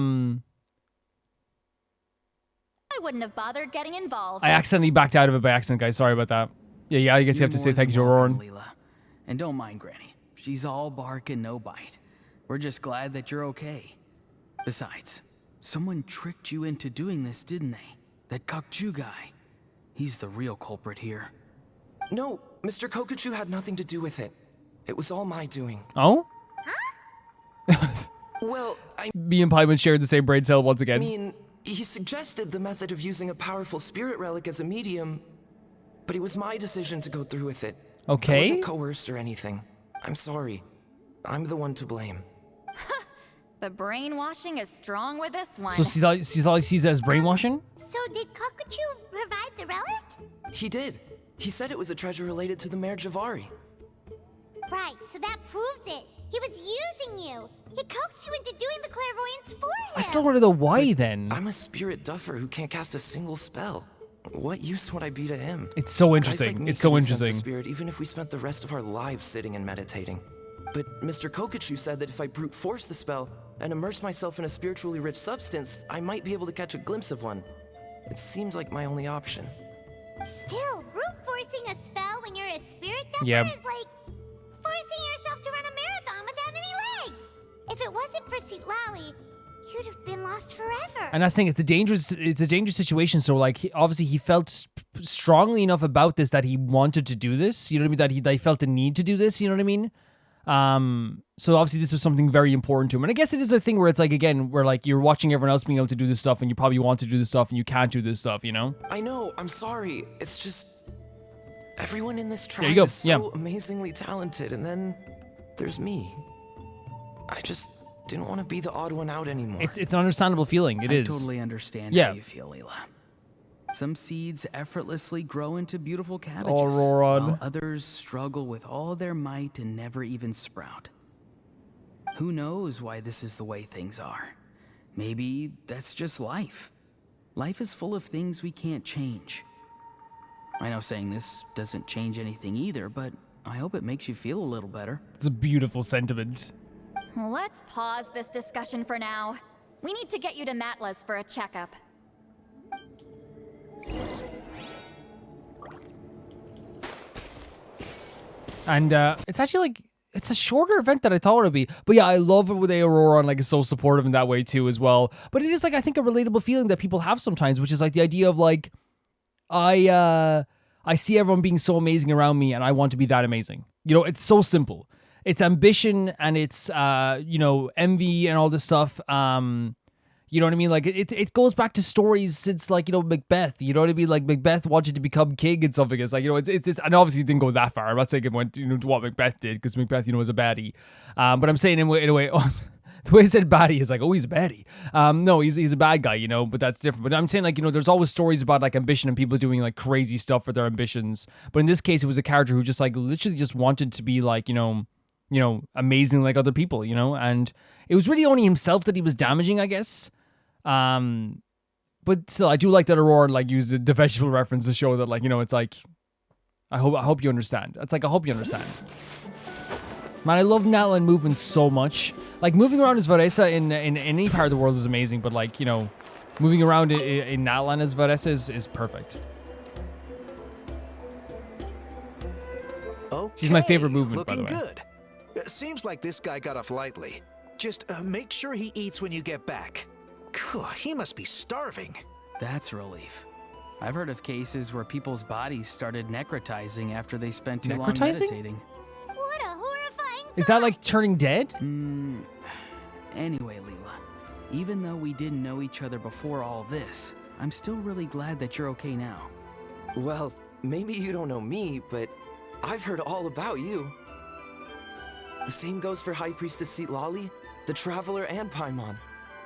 wouldn't have bothered getting involved. I accidentally backed out of it by accident, guys. Sorry about that. Yeah, I guess you have to say You're thank you to more than Ororon. welcome, Leyla. And don't mind Granny. She's all bark and no bite. We're just glad that you're okay. Besides, someone tricked you into doing this, didn't they? That Kokuchuu guy. He's the real culprit here. No, Mr. Kokuchuu had nothing to do with it. It was all my doing. Oh? Well, I Me and Paimon shared the same brain cell once again. mean, he suggested the method of using a powerful spirit relic as a medium, but it was my decision to go through with it. I Okay. wasn't coerced or anything. I'm sorry. I'm the one to blame. The brainwashing is strong with this one. So Citlali sees it as brainwashing? So did Kokuchuu provide the relic? He did. He said it was a treasure related to the Mare Jivari. Right, so that proves it. He was using you. He coaxed you into doing the clairvoyance for him. I still want to know why then. I'm a spirit duffer who can't cast a single spell. What use would I be to him? It's so Guys like interesting. me It's so couldn't sense a interesting. spirit even if we spent the rest of our lives sitting and meditating. But Mr. Kokuchuu said that if I brute force the spell and immerse myself in a spiritually rich substance, I might be able to catch a glimpse of one. It seems like my only option. Still, brute forcing a spell when you're a spirit duffer Yeah. is like forcing yourself to run a marathon without any legs. If it wasn't for Citlali, you'd have been lost forever. And that's the thing. It's a dangerous situation. So like, obviously he felt strongly enough about this that he wanted to do this. You know what I mean? That he felt the need to do this. You know what I mean? So obviously this was something very important to him. And I guess it is a thing where it's like, again, where like you're watching everyone else being able to do this stuff and you probably want to do this stuff and you can't do this stuff, you know? I know, I'm sorry. It's just everyone in this There you tribe go, is so yeah. amazingly talented, and then there's me. I just didn't want to be the odd one out anymore. It's an understandable feeling. It I is. totally understand Yeah. how you feel, Leyla. Some seeds effortlessly grow into beautiful cabbages, Ororon. while others struggle with all their might and never even sprout. Who knows why this is the way things are? Maybe that's just life. Life is full of things we can't change. I know saying this doesn't change anything either, but I hope it makes you feel a little better. It's a beautiful sentiment. Let's pause this discussion for now. We need to get you to Matla's for a checkup. And it's actually like, it's a shorter event than I thought it would be. But yeah, I love it with Ororon, like, is so supportive in that way too as well. But it is like, I think, a relatable feeling that people have sometimes, which is like the idea of like, I see everyone being so amazing around me and I want to be that amazing. You know, it's so simple. It's ambition and it's, you know, envy and all this stuff. You know what I mean? Like, it goes back to stories since, like, you know, Macbeth. You know what I mean? Like, Macbeth wanted to become king and stuff like this. Like, you know, it's and obviously it didn't go that far. I'm not saying it went, you know, to what Macbeth did, because Macbeth, you know, was a baddie. But I'm saying in a way, the way I said baddie is like, oh, he's a baddie. No, he's a bad guy, you know, but that's different. But I'm saying, like, you know, there's always stories about, like, ambition and people doing, like, crazy stuff for their ambitions. But in this case, it was a character who just, like, literally just wanted to be, like, you know, amazing like other people, you know? And it was really only himself that he was damaging, I guess. But still, I do like that Ororon, like, used the vegetable reference to show that, like, you know, it's like, I hope you understand. It's like, I hope you understand. Man, I love Natlan moving so much. Like, moving around as Varesa in any part of the world is amazing, but, like, you know, moving around in Natlan as Varesa is perfect. Okay, She's my favorite movement, by the way. Looking good. Seems like this guy got off lightly. Just make sure he eats when you get back. Phew, he must be starving. That's a relief. I've heard of cases where people's bodies started necrotizing after they spent too long Necrotizing? meditating. What a horrifying Is that like turning dead? Anyway, Leyla, even though we didn't know each other before all this, I'm still really glad that you're okay now. Well, maybe you don't know me, but I've heard all about you. The same goes for High Priestess Citlali, the Traveler, and Paimon.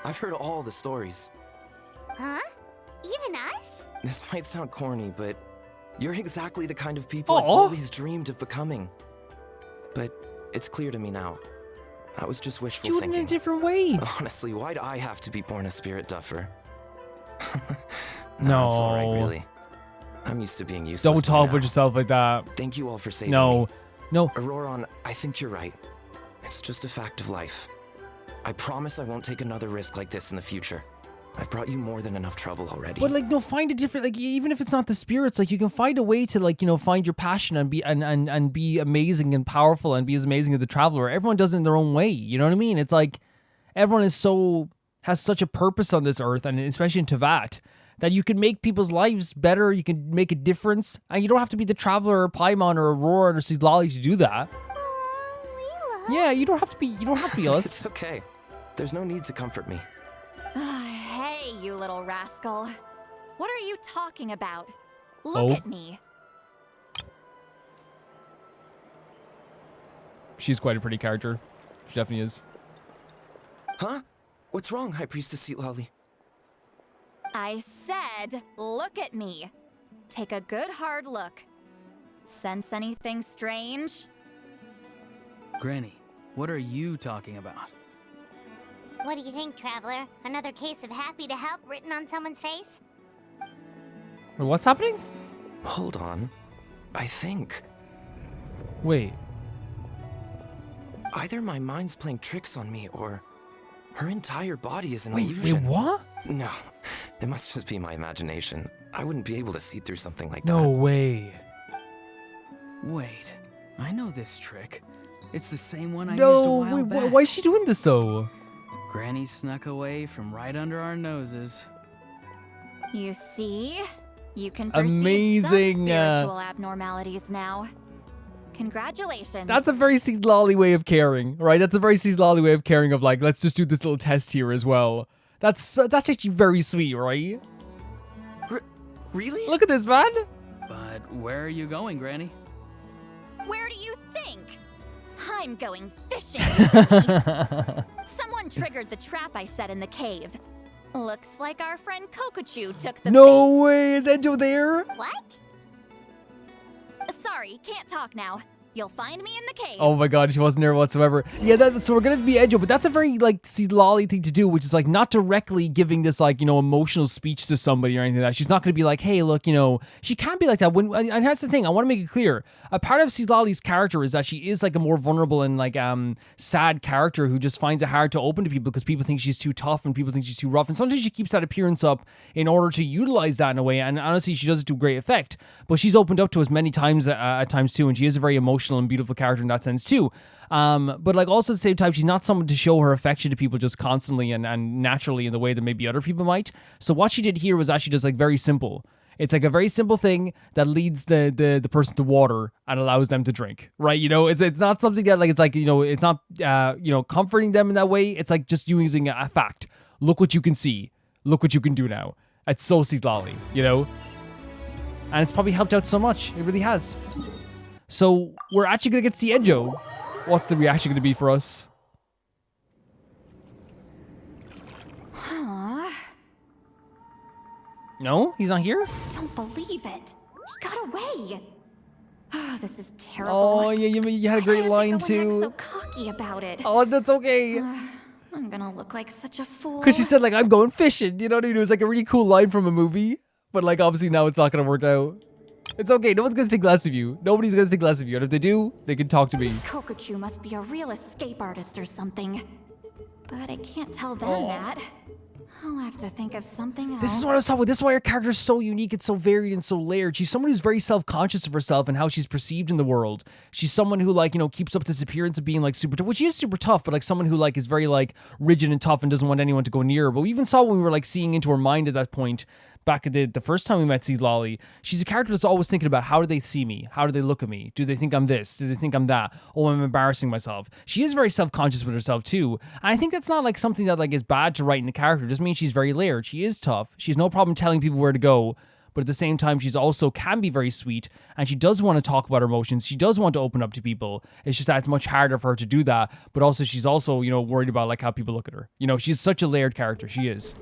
I've heard all the stories. Huh? Even us? This might sound corny, but you're exactly the kind of people I've Aw. always dreamed of becoming. But it's clear to me now. That was just wishful Do it thinking. in a different way. Honestly, why'd I have to be born a spirit duffer? No. It's alright, really. I'm used to being useless. Don't by talk now. about yourself like that. Thank you all for saving me. No. Ororon, I think you're right. It's just a fact of life. I promise I won't take another risk like this in the future. I've brought you more than enough trouble already. But, like, no, find a different, like, even if it's not the spirits, like, you can find a way to, like, you know, find your passion and be and be amazing and powerful and be as amazing as the Traveler. Everyone does it in their own way. You know what I mean? It's like everyone has such a purpose on this earth, and especially in Tevat, that you can make people's lives better. You can make a difference, and you don't have to be the Traveler or Paimon or Ororon or Citlali to do that. Oh, Leyla. Yeah, you don't have to be us. It's okay. There's no need to comfort me. Hey, you little rascal. What are you talking about? Look Oh. at me. She's quite a pretty character. She definitely is. Huh? What's wrong, High Priestess Citlali? I said, look at me. Take a good hard look. Sense anything strange? Granny, What are you talking about? What do you think, Traveler? Another case of happy to help written on someone's face? Wait, what's happening? Hold on. I think Wait. either my mind's playing tricks on me or her entire body is an Wait, illusion. what? No, it must just be my imagination. I wouldn't be able to see through something like No that. way. Wait, I know this trick. It's the same one I used a while No, wait, back. why is she doing this though? Granny snuck away from right under our noses. You see? You can perceive Amazing, some spiritual abnormalities now. Congratulations. That's a very Citlali way of caring, right? That's a very Citlali way of caring of like, let's just do this little test here as well. That's actually very sweet, right? Really? Look at this, man. But where are you going, Granny? Where do you think? I'm going fishing. you dummy. Someone triggered the trap I set in the cave. Looks like our friend Kokuchuu took the No bait. way, is Enjou there? What? Sorry, can't talk now. You'll find me in the cave. Oh my god, she wasn't there whatsoever. Yeah, so we're gonna be Enjou, but that's a very like Citlali thing to do, which is like not directly giving this like, you know, emotional speech to somebody or anything like that. She's not gonna be like, hey, look, you know, she can't be like that. And that's the thing, I want to make it clear. A part of Citlali's character is that she is like a more vulnerable and like sad character who just finds it hard to open to people because people think she's too tough and people think she's too rough. And sometimes she keeps that appearance up in order to utilize that in a way. And honestly, she does it to great effect. But she's opened up to us many times at times too, and she is a very emotional and beautiful character in that sense too. But like also at the same time, she's not someone to show her affection to people just constantly and naturally in the way that maybe other people might. So what she did here was actually just like very simple. It's like a very simple thing that leads the person to water and allows them to drink, right? You know, it's not something that like, it's like, you know, it's not, you know, comforting them in that way. It's like just using a fact. Look what you can see. Look what you can do now. It's so Citlali, you know? And it's probably helped out so much. It really has. So we're actually going to get to see Enjou. What's the reaction going to be for us? Huh? No? He's not here? I don't believe it. He got away. Oh, this is terrible. Oh, yeah, you had a great Why do I line have to go and too. act so cocky about it. Oh, that's okay. I'm gonna look like such a fool. Because she said, like, I'm going fishing. You know what I mean? It was like a really cool line from a movie. But, like, obviously now it's not going to work out. It's okay. No one's going to think less of you. Nobody's going to think less of you. And if they do, they can talk to me. Kokuchuu must be a real escape artist or something. But I can't tell them that. I'll have to think of something else. This is what I was talking about. This is why her character is so unique. It's so varied and so layered. She's someone who's very self-conscious of herself and how she's perceived in the world. She's someone who, like, you know, keeps up this appearance of being, like, super tough. Which she is super tough, but, like, someone who, like, is very, like, rigid and tough and doesn't want anyone to go near her. But we even saw when we were, like, seeing into her mind at that point, back at the first time we met Citlali, she's a character that's always thinking about how do they see me? How do they look at me? Do they think I'm this? Do they think I'm that? Oh, I'm embarrassing myself. She is very self-conscious with herself too. And I think that's not like something that like is bad to write in a character. It just means she's very layered. She is tough. She's no problem telling people where to go. But at the same time, she's also can be very sweet and she does want to talk about her emotions. She does want to open up to people. It's just that it's much harder for her to do that. But also she's also, you know, worried about like how people look at her. You know, she's such a layered character. She is.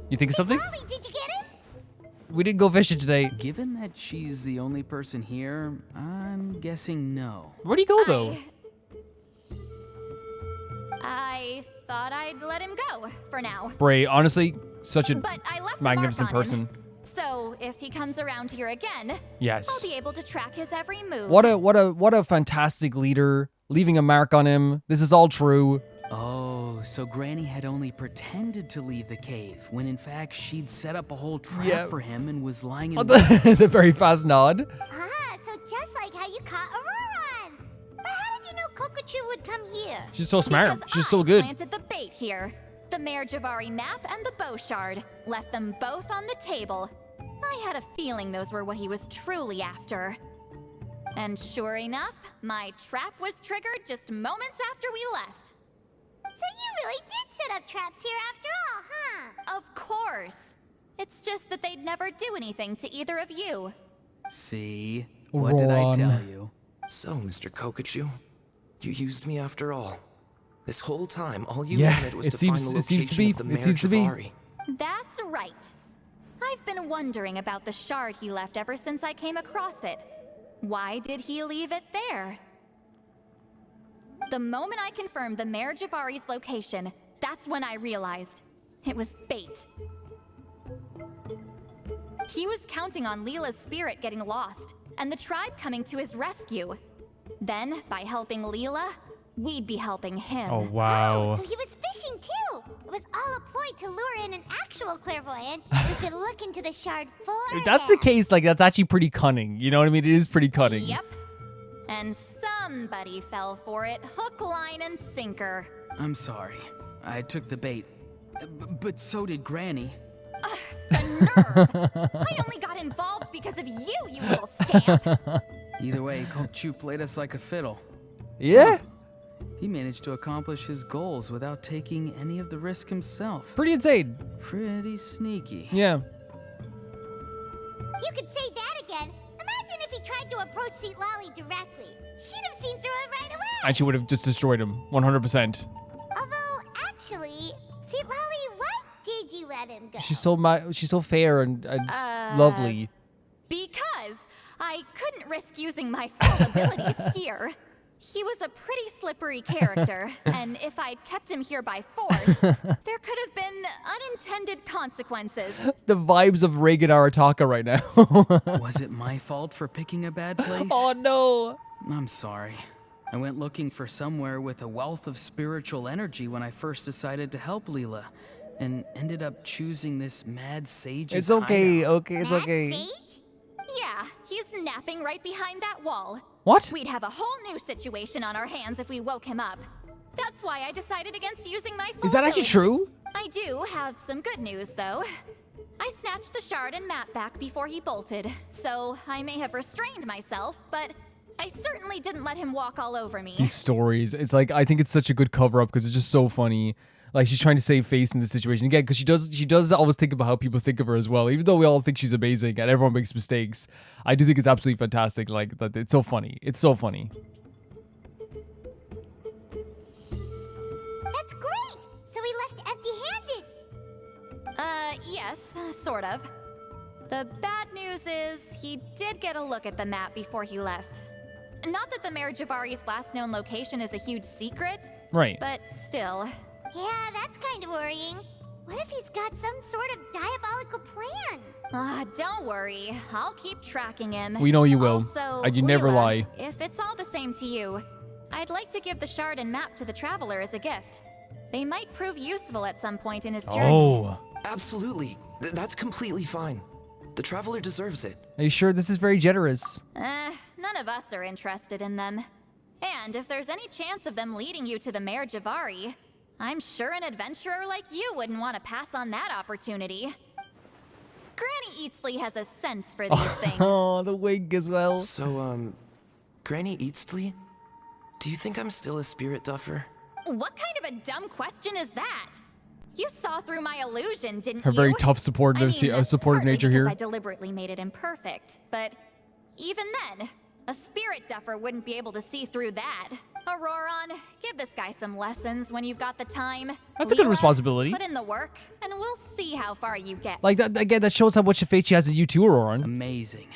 You think of something? Citlali, did you get it? We didn't go fishing today. Given that she's the only person here, I'm guessing no. Where'd he go though? I thought I'd let him go for now. Bray, honestly, such a But I left magnificent a mark on person. him. So if he comes around here again, I'll Yes. be able to track his every move. What a fantastic leader, leaving a mark on him. This is all true. Oh, so Granny had only pretended to leave the cave, when in fact she'd set up a whole trap Yeah. for him and was lying Oh, in wait. the very fast nod. Ah, so just like how you caught Ororon. But how did you know Kokuchuu would come here? She's so smart. Because She's so I good. planted the bait here. The Mare Jivari map and the bow shard. Left them both on the table. I had a feeling those were what he was truly after. And sure enough, my trap was triggered just moments after we left. So you really did set up traps here after all, huh? Of course. It's just that they'd never do anything to either of you. See? What did I Ron. tell you? So, Mr. Kokuchuu, you used me after all. This whole time, all you Yeah, wanted was it to seems- find the it seems to location be. of the It Mare seems to be. Jivari. That's right. I've been wondering about the shard he left ever since I came across it. Why did he leave it there? The moment I confirmed the Mare Jivari's location, that's when I realized it was bait. He was counting on Leyla's spirit getting lost, and the tribe coming to his rescue. Then, by helping Leyla, we'd be helping him. Oh, wow. So he was fishing too. It was all a ploy to lure in an actual clairvoyant who could look into the shard for If that's the him. case, like, that's actually pretty cunning. You know what I mean? It is pretty cunning. Yep. And somebody fell for it, hook, line, and sinker. I'm sorry. I took the bait. But so did Granny. The nerve! I only got involved because of you, you little scamp! Either way, Kokuchuu played us like a fiddle. Yeah? He managed to accomplish his goals without taking any of the risk himself. Pretty insane. Pretty sneaky. Yeah. You could say that again. Imagine if he tried to approach Citlali directly. She'd have seen through it right away. And she would have just destroyed him. 100%. Although, actually, Citlali, why did you let him go? She's so fair and lovely. Because I couldn't risk using my full abilities here. He was a pretty slippery character, and if I'd kept him here by force, there could have been unintended consequences. The vibes of Reagan Arataka right now. Was it my fault for picking a bad place? Oh no. I'm sorry. I went looking for somewhere with a wealth of spiritual energy when I first decided to help Leyla, and ended up choosing this mad sage's It's okay, hideout. okay, it's Mad okay. Sage? Yeah, he's napping right behind that wall. What? We'd have a whole new situation on our hands if we woke him up. That's why I decided against using my full Is that actually abilities. true? I do have some good news, though. I snatched the shard and map back before he bolted, so I may have restrained myself, but I certainly didn't let him walk all over me. These stories, it's like, I think it's such a good cover up because it's just so funny. Like, she's trying to save face in this situation again, because she does always think about how people think of her as well. Even though we all think she's amazing and everyone makes mistakes, I do think it's absolutely fantastic. Like, that it's so funny. It's so funny. That's great! So we left empty-handed! Yes, sort of. The bad news is he did get a look at the map before he left. Not that the Mare Jivari's last known location is a huge secret, Right. but still. Yeah, that's kind of worrying. What if he's got some sort of diabolical plan? Don't worry. I'll keep tracking him. We know you will. Also, And you never Leyla, lie. If it's all the same to you, I'd like to give the shard and map to the traveler as a gift. They might prove useful at some point in his journey. Oh. Absolutely. That's completely fine. The traveler deserves it. Are you sure this is very generous? None of us are interested in them. And if there's any chance of them leading you to the Mare Jivari, I'm sure an adventurer like you wouldn't want to pass on that opportunity. Granny Eatsley has a sense for these things. Oh, the wig as well. So, Granny Eatsley? Do you think I'm still a spirit duffer? What kind of a dumb question is that? You saw through my illusion, didn't Her you? very tough supportive, that's supportive partly nature because here. I deliberately made it imperfect, but even then, a spirit duffer wouldn't be able to see through that. Ororon, give this guy some lessons when you've got the time. That's a good Leyla, responsibility. Put in the work, and we'll see how far you get. Like, that again, that shows how much faith she has in you too, Ororon. Amazing.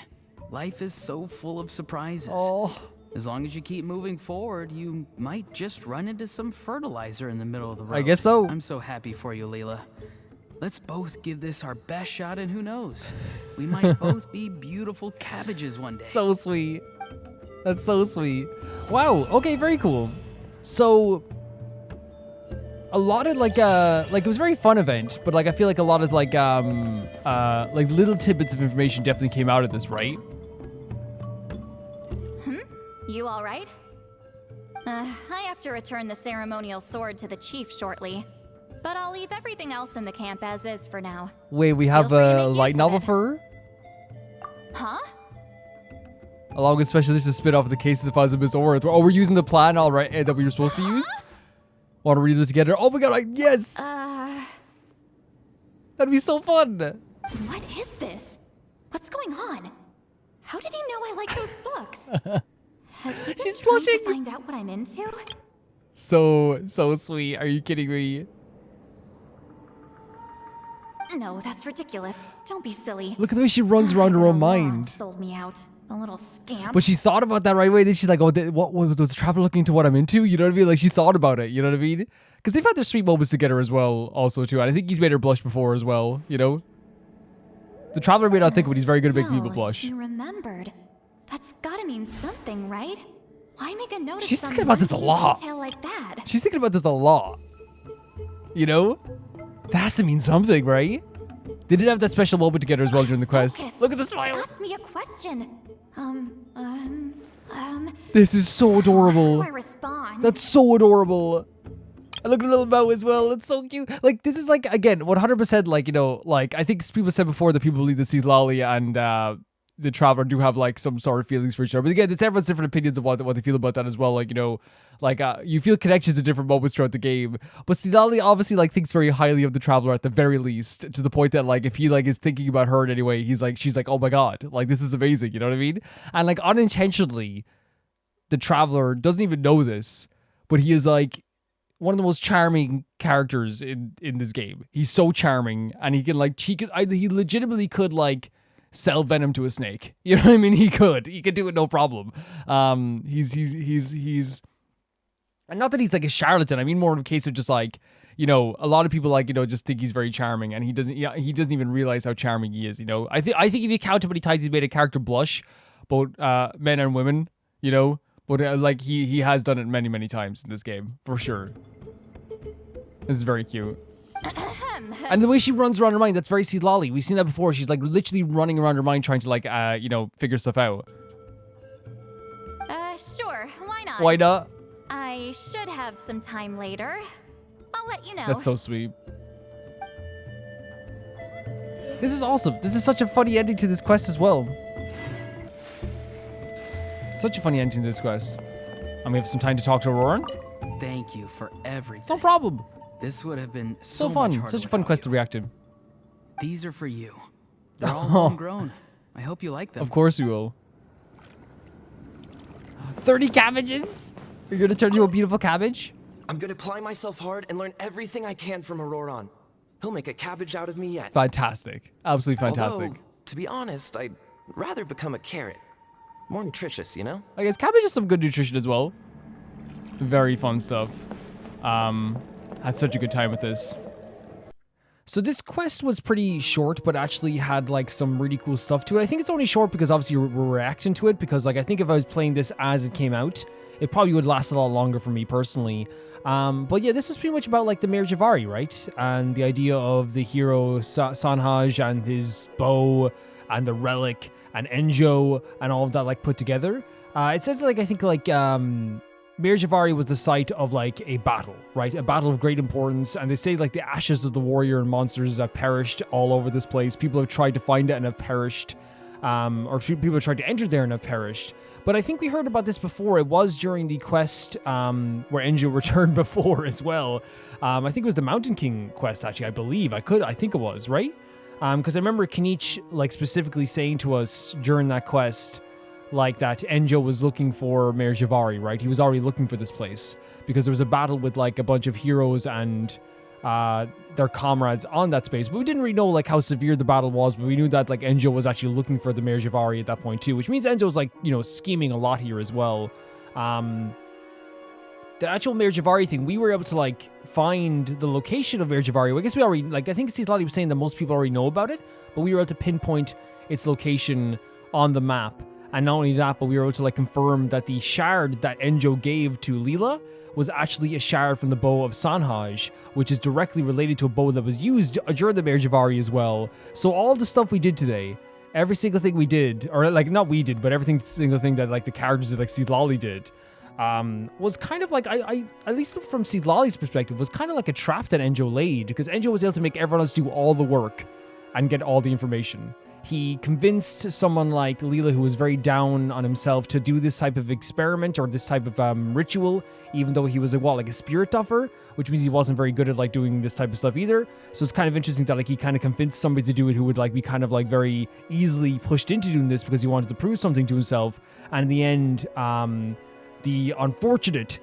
Life is so full of surprises. Oh. As long as you keep moving forward, you might just run into some fertilizer in the middle of the road. I guess so. I'm so happy for you, Leyla. Let's both give this our best shot, and who knows? We might both be beautiful cabbages one day. So sweet. That's so sweet. Wow. Okay, very cool. So a lot of like it was a very fun event, but like I feel like a lot of like little tidbits of information definitely came out of this, right? You all right? I have to return the ceremonial sword to the chief shortly, but I'll leave everything else in the camp as is for now. Wait, we have Feel free to a make use light of novel it. for her? Huh? Along with specialists to spit off the case of the files of Miss Aura. Oh, we're using the plan all right that we were supposed to use? Want to read it together? Oh my god, yes! That'd be so fun! What is this? What's going on? How did he know I like those books? Has he been She's trying blushing. to find out what I'm into? So sweet. Are you kidding me? No, that's ridiculous. Don't be silly. Look at the way she runs around her own The law mind. sold me out. A little scamp. But she thought about that right away. Then she's like, oh, what was the traveler looking into what I'm into? You know what I mean? Like, she thought about it. You know what I mean? Because they've had their sweet moments together as well, also, too. And I think he's made her blush before as well, you know? The traveler may not think, but he's very good at making people blush. He remembered. That's gotta mean something, right? Why make a note She's of thinking about this a lot. detail like that? She's thinking about this a lot. You know? That has to mean something, right? They did have that special moment together as well during the quest. Focus. Look at the smile. Ask me a question. This is so adorable. How do I respond? That's so adorable. And look at the little bow as well. It's so cute. Like, this is like, again, 100% like, you know, like, I think people said before that people believe that Citlali and the Traveler do have like some sort of feelings for each other. But again, it's everyone's different opinions of what they feel about that as well. Like, you know, like you feel connections at different moments throughout the game. But Citlali obviously like thinks very highly of the Traveler at the very least, to the point that like if he like is thinking about her in any way, she's like, oh my god, like this is amazing. You know what I mean? And like unintentionally, the Traveler doesn't even know this, but he is like one of the most charming characters in this game. He's so charming, and he legitimately could like sell venom to a snake. You know what I mean? He could do it no problem. He's and not that he's like a charlatan. I mean more in a case of just like, you know, a lot of people like, you know, just think he's very charming, and he doesn't even realize how charming he is. You know, I think if you count how many times he's made a character blush, both men and women, you know. But like he has done it many, many times in this game, for sure. This is very cute. And the way she runs around her mind, that's very Citlali. We've seen that before. She's like literally running around her mind trying to like, you know, figure stuff out. Sure, why not? Why not? I should have some time later. I'll let you know. That's so sweet. This is awesome. This is such a funny ending to this quest as well. Such a funny ending to this quest. And we have some time to talk to Ororon. Thank you for everything. No problem. This would have been So so fun. much harder Such a fun without quest to you. react to. These are for you. They're all homegrown. I hope you like them. Of course we will. 30 cabbages? You're gonna turn into a beautiful cabbage? I'm gonna apply myself hard and learn everything I can from Ororon. He'll make a cabbage out of me yet. Fantastic. Absolutely fantastic. Although, to be honest, I'd rather become a carrot. More nutritious, you know? I guess cabbage has some good nutrition as well. Very fun stuff. Had such a good time with this. So this quest was pretty short, but actually had like some really cool stuff to it. I think it's only short because obviously we're reacting to it, because like I think if I was playing this as it came out, it probably would last a lot longer for me personally. But yeah, this is pretty much about like the Mare Jivari, right? And the idea of the hero Sanhaj and his bow and the relic and Enjou and all of that like put together. It says like, I think like Mare Jivari was the site of like a battle, right? A battle of great importance. And they say like the ashes of the warrior and monsters have perished all over this place. People have tried to find it and have perished. Or people have tried to enter there and have perished. But I think we heard about this before. It was during the quest where Enjou returned before as well. I think it was the Mountain King quest, actually, I believe. I think it was, right? Because I remember Kinich like specifically saying to us during that quest, like that Enjou was looking for Mare Jivari, right? He was already looking for this place because there was a battle with like a bunch of heroes and their comrades on that space. But we didn't really know like how severe the battle was, but we knew that like Enjou was actually looking for the Mare Jivari at that point too, which means Enjou was like, you know, scheming a lot here as well. The actual Mare Jivari thing, we were able to like find the location of Mare Jivari. I guess we already, like, I think Citlali was saying that most people already know about it, but we were able to pinpoint its location on the map. And not only that, but we were able to like confirm that the shard that Enjou gave to Leyla was actually a shard from the bow of Sanhaj, which is directly related to a bow that was used during the Mare Jivari as well. So all the stuff we did today, every single thing we did, or like not we did, but every single thing that like the characters that like Citlali did, was kind of like, I at least from Citlali's perspective, was kind of like a trap that Enjou laid, because Enjou was able to make everyone else do all the work and get all the information. He convinced someone like Leyla, who was very down on himself, to do this type of experiment or this type of ritual, even though he was like a spirit duffer, which means he wasn't very good at like doing this type of stuff either. So it's kind of interesting that like he kind of convinced somebody to do it who would like be kind of like very easily pushed into doing this because he wanted to prove something to himself. And in the end, the unfortunate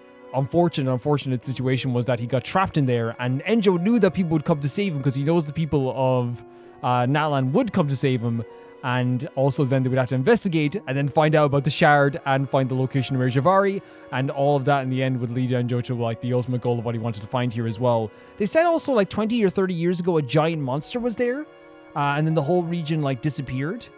situation was that he got trapped in there, and Enjou knew that people would come to save him because he knows the people of Natlan would come to save him, And also then they would have to investigate and then find out about the shard and find the location of Mare Jivari. And all of that in the end would lead Enjou to like the ultimate goal of what he wanted to find here as well. They said also like 20 or 30 years ago, a giant monster was there. And then the whole region like disappeared.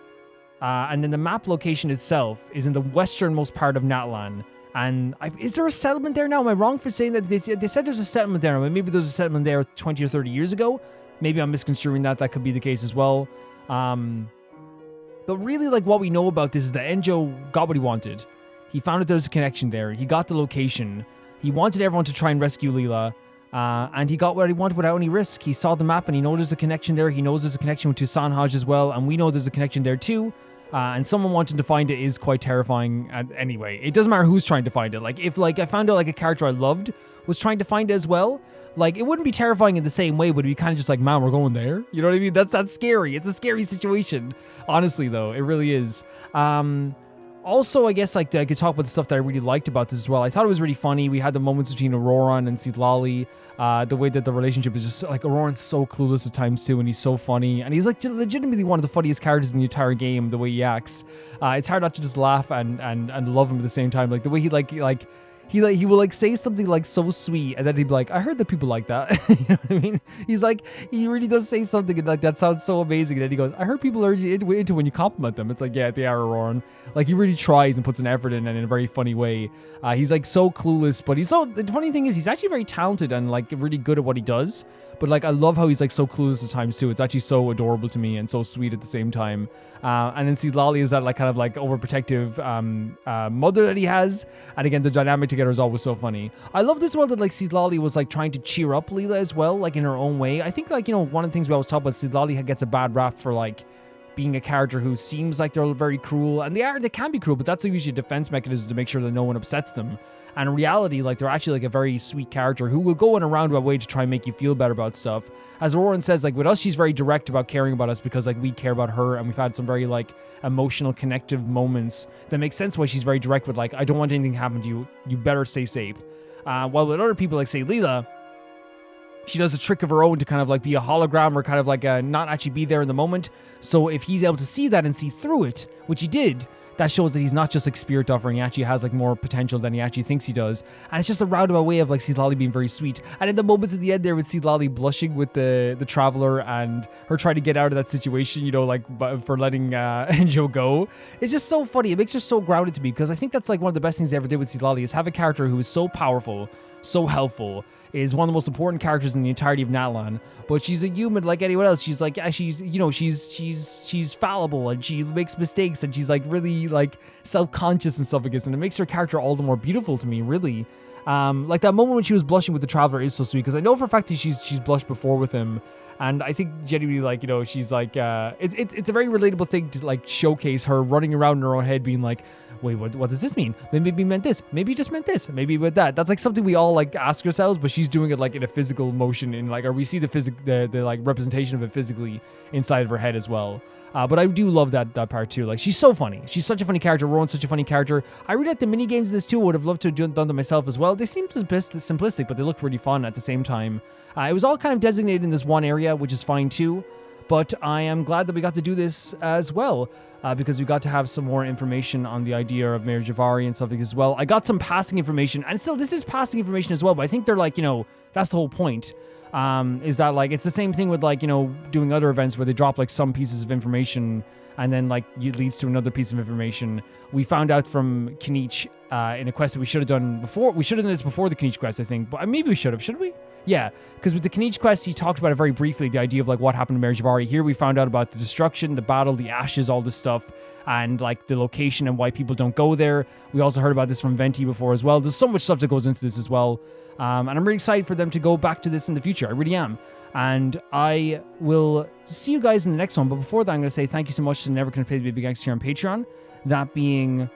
And then the map location itself is in the westernmost part of Natlan. And is there a settlement there now? Am I wrong for saying that they said there's a settlement there? Maybe there's a settlement there 20 or 30 years ago. Maybe I'm misconstruing that. That could be the case as well. But really, like, what we know about this is that Enjou got what he wanted. He found that there's a connection there. He got the location. He wanted everyone to try and rescue Leyla. And he got what he wanted without any risk. He saw the map and he knows there's a connection there. He knows there's a connection with Tusanhaj as well. And we know there's a connection there too. And someone wanting to find it is quite terrifying. Anyway, it doesn't matter who's trying to find it. Like, if like I found out like a character I loved was trying to find it as well, like, it wouldn't be terrifying in the same way, but it'd be kind of just like, man, we're going there. You know what I mean? That's scary. It's a scary situation. Honestly, though, it really is. Also, I guess like I could talk about the stuff that I really liked about this as well. I thought it was really funny. We had the moments between Ororon and Citlali. The way that the relationship is just like, Ororon's so clueless at times too, and he's so funny, and he's like legitimately one of the funniest characters in the entire game. The way he acts, it's hard not to just laugh and love him at the same time. Like the way he will like say something like so sweet, and then he'd be like, I heard that people like that. You know what I mean? He's like, he really does say something and like that sounds so amazing, and then he goes, I heard people are into when you compliment them. It's like, yeah, they are, Ororon. Like, he really tries and puts an effort in, and in a very funny way. He's like so clueless, but the funny thing is he's actually very talented and like really good at what he does. But like, I love how he's like so clueless at times too. It's actually so adorable to me and so sweet at the same time. And then Citlali is that like kind of like overprotective mother that he has. And again, the dynamic together is always so funny. I love this one that like Citlali was like trying to cheer up Leyla as well, like in her own way. I think like, you know, one of the things we always talk about, Citlali gets a bad rap for like being a character who seems like they're very cruel, and they can be cruel, but that's usually a defense mechanism to make sure that no one upsets them. And in reality, like, they're actually like a very sweet character who will go in a roundabout way to try and make you feel better about stuff. As Ororon says, like, with us, she's very direct about caring about us because like we care about her, and we've had some very like emotional connective moments that make sense why she's very direct with like, I don't want anything to happen to you, you better stay safe. While with other people like say Leyla, she does a trick of her own to kind of like be a hologram or kind of like not actually be there in the moment. So if he's able to see that and see through it, which he did, that shows that he's not just like spirit offering. He actually has like more potential than he actually thinks he does. And it's just a roundabout way of like Citlali being very sweet. And in the moments at the end there with Citlali blushing with the traveler and her trying to get out of that situation, you know, like for letting Enjou go. It's just so funny. It makes her so grounded to me because I think that's like one of the best things they ever did with Citlali is have a character who is so powerful, so helpful, is one of the most important characters in the entirety of Natlan, but she's a human like anyone else. She's like, yeah, she's, you know, she's fallible and she makes mistakes and she's like really like self-conscious and stuff like this, and it makes her character all the more beautiful to me, really. Like that moment when she was blushing with the traveler is so sweet because I know for a fact that she's blushed before with him, and I think genuinely like, you know, she's like it's a very relatable thing to like showcase her running around in her own head being like, wait, what does this mean? Maybe it meant this. Maybe it just meant this. Maybe with that. That's like something we all like ask ourselves, but she's doing it like in a physical motion, in like, or we see the like representation of it physically inside of her head as well. But I do love that part too. Like, she's so funny. She's such a funny character. Rowan's such a funny character. I really like the mini games of this too. Would have loved to have done them myself as well. They seem simplistic, but they look really fun at the same time. It was all kind of designated in this one area, which is fine too. But I am glad that we got to do this as well, because we got to have some more information on the idea of Mare Jivari and stuff like this as well. I got some passing information, and still, this is passing information as well, but I think they're like, you know, that's the whole point. Is that like, it's the same thing with like, you know, doing other events where they drop like some pieces of information and then like it leads to another piece of information. We found out from Kinich in a quest that we should have done before. We should have done this before the Kinich quest, I think, but maybe we shouldn't we? Yeah, because with the Kinich quest, he talked about it very briefly, the idea of like what happened to Mare Jivari. Here we found out about the destruction, the battle, the ashes, all this stuff, and like the location and why people don't go there. We also heard about this from Venti before as well. There's so much stuff that goes into this as well. And I'm really excited for them to go back to this in the future. I really am. And I will see you guys in the next one. But before that, I'm going to say thank you so much to Never Gonna Play the Big X here on Patreon. That being...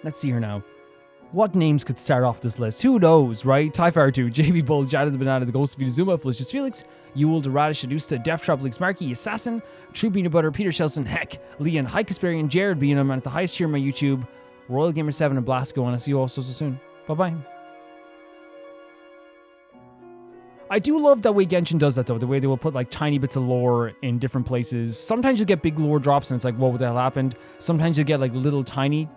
Let's see here now. What names could start off this list? Who knows, right? Typhire2, JB Bull, Jada the Banana, The Ghost of Zuma, Felicious Felix, Yule, Dorada, Shadusta, Death Trap, Leaks Marky, Assassin, True Peanut Butter, Peter Shelson, Heck, Leon, High Casparian, Jared being I'm at the highest tier on my YouTube, Royal Gamer 7 and Blasco, and I'll see you all so soon. Bye-bye. I do love that way Genshin does that though, the way they will put like tiny bits of lore in different places. Sometimes you get big lore drops and it's like, what the hell happened? Sometimes you get like little tiny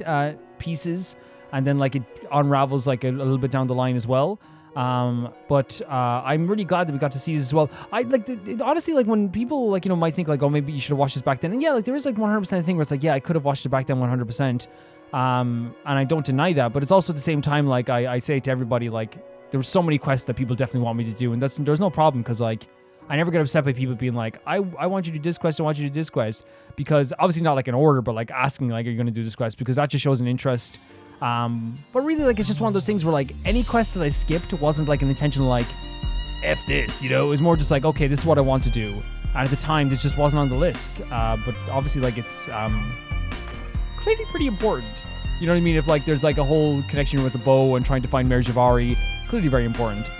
pieces and then like it unravels like a little bit down the line as well. But I'm really glad that we got to see this as well. I like honestly, like when people like, you know, might think like, oh, maybe you should have watched this back then. And yeah, like there is like 100% thing where it's like, yeah, I could have watched it back then 100%. And I don't deny that, but it's also at the same time, like I say to everybody, like there were so many quests that people definitely want me to do. And there's no problem because like, I never get upset by people being like, I want you to do this quest, I want you to do this quest. Because obviously not like an order, but like asking like, are you going to do this quest? Because that just shows an interest. But really, like, it's just one of those things where, like, any quest that I skipped wasn't, like, an intentional, like, F this, you know? It was more just like, okay, this is what I want to do. And at the time, this just wasn't on the list. But obviously, like, it's clearly pretty important. You know what I mean? If, like, there's, like, a whole connection with the bow and trying to find Mare Jivari, clearly very important.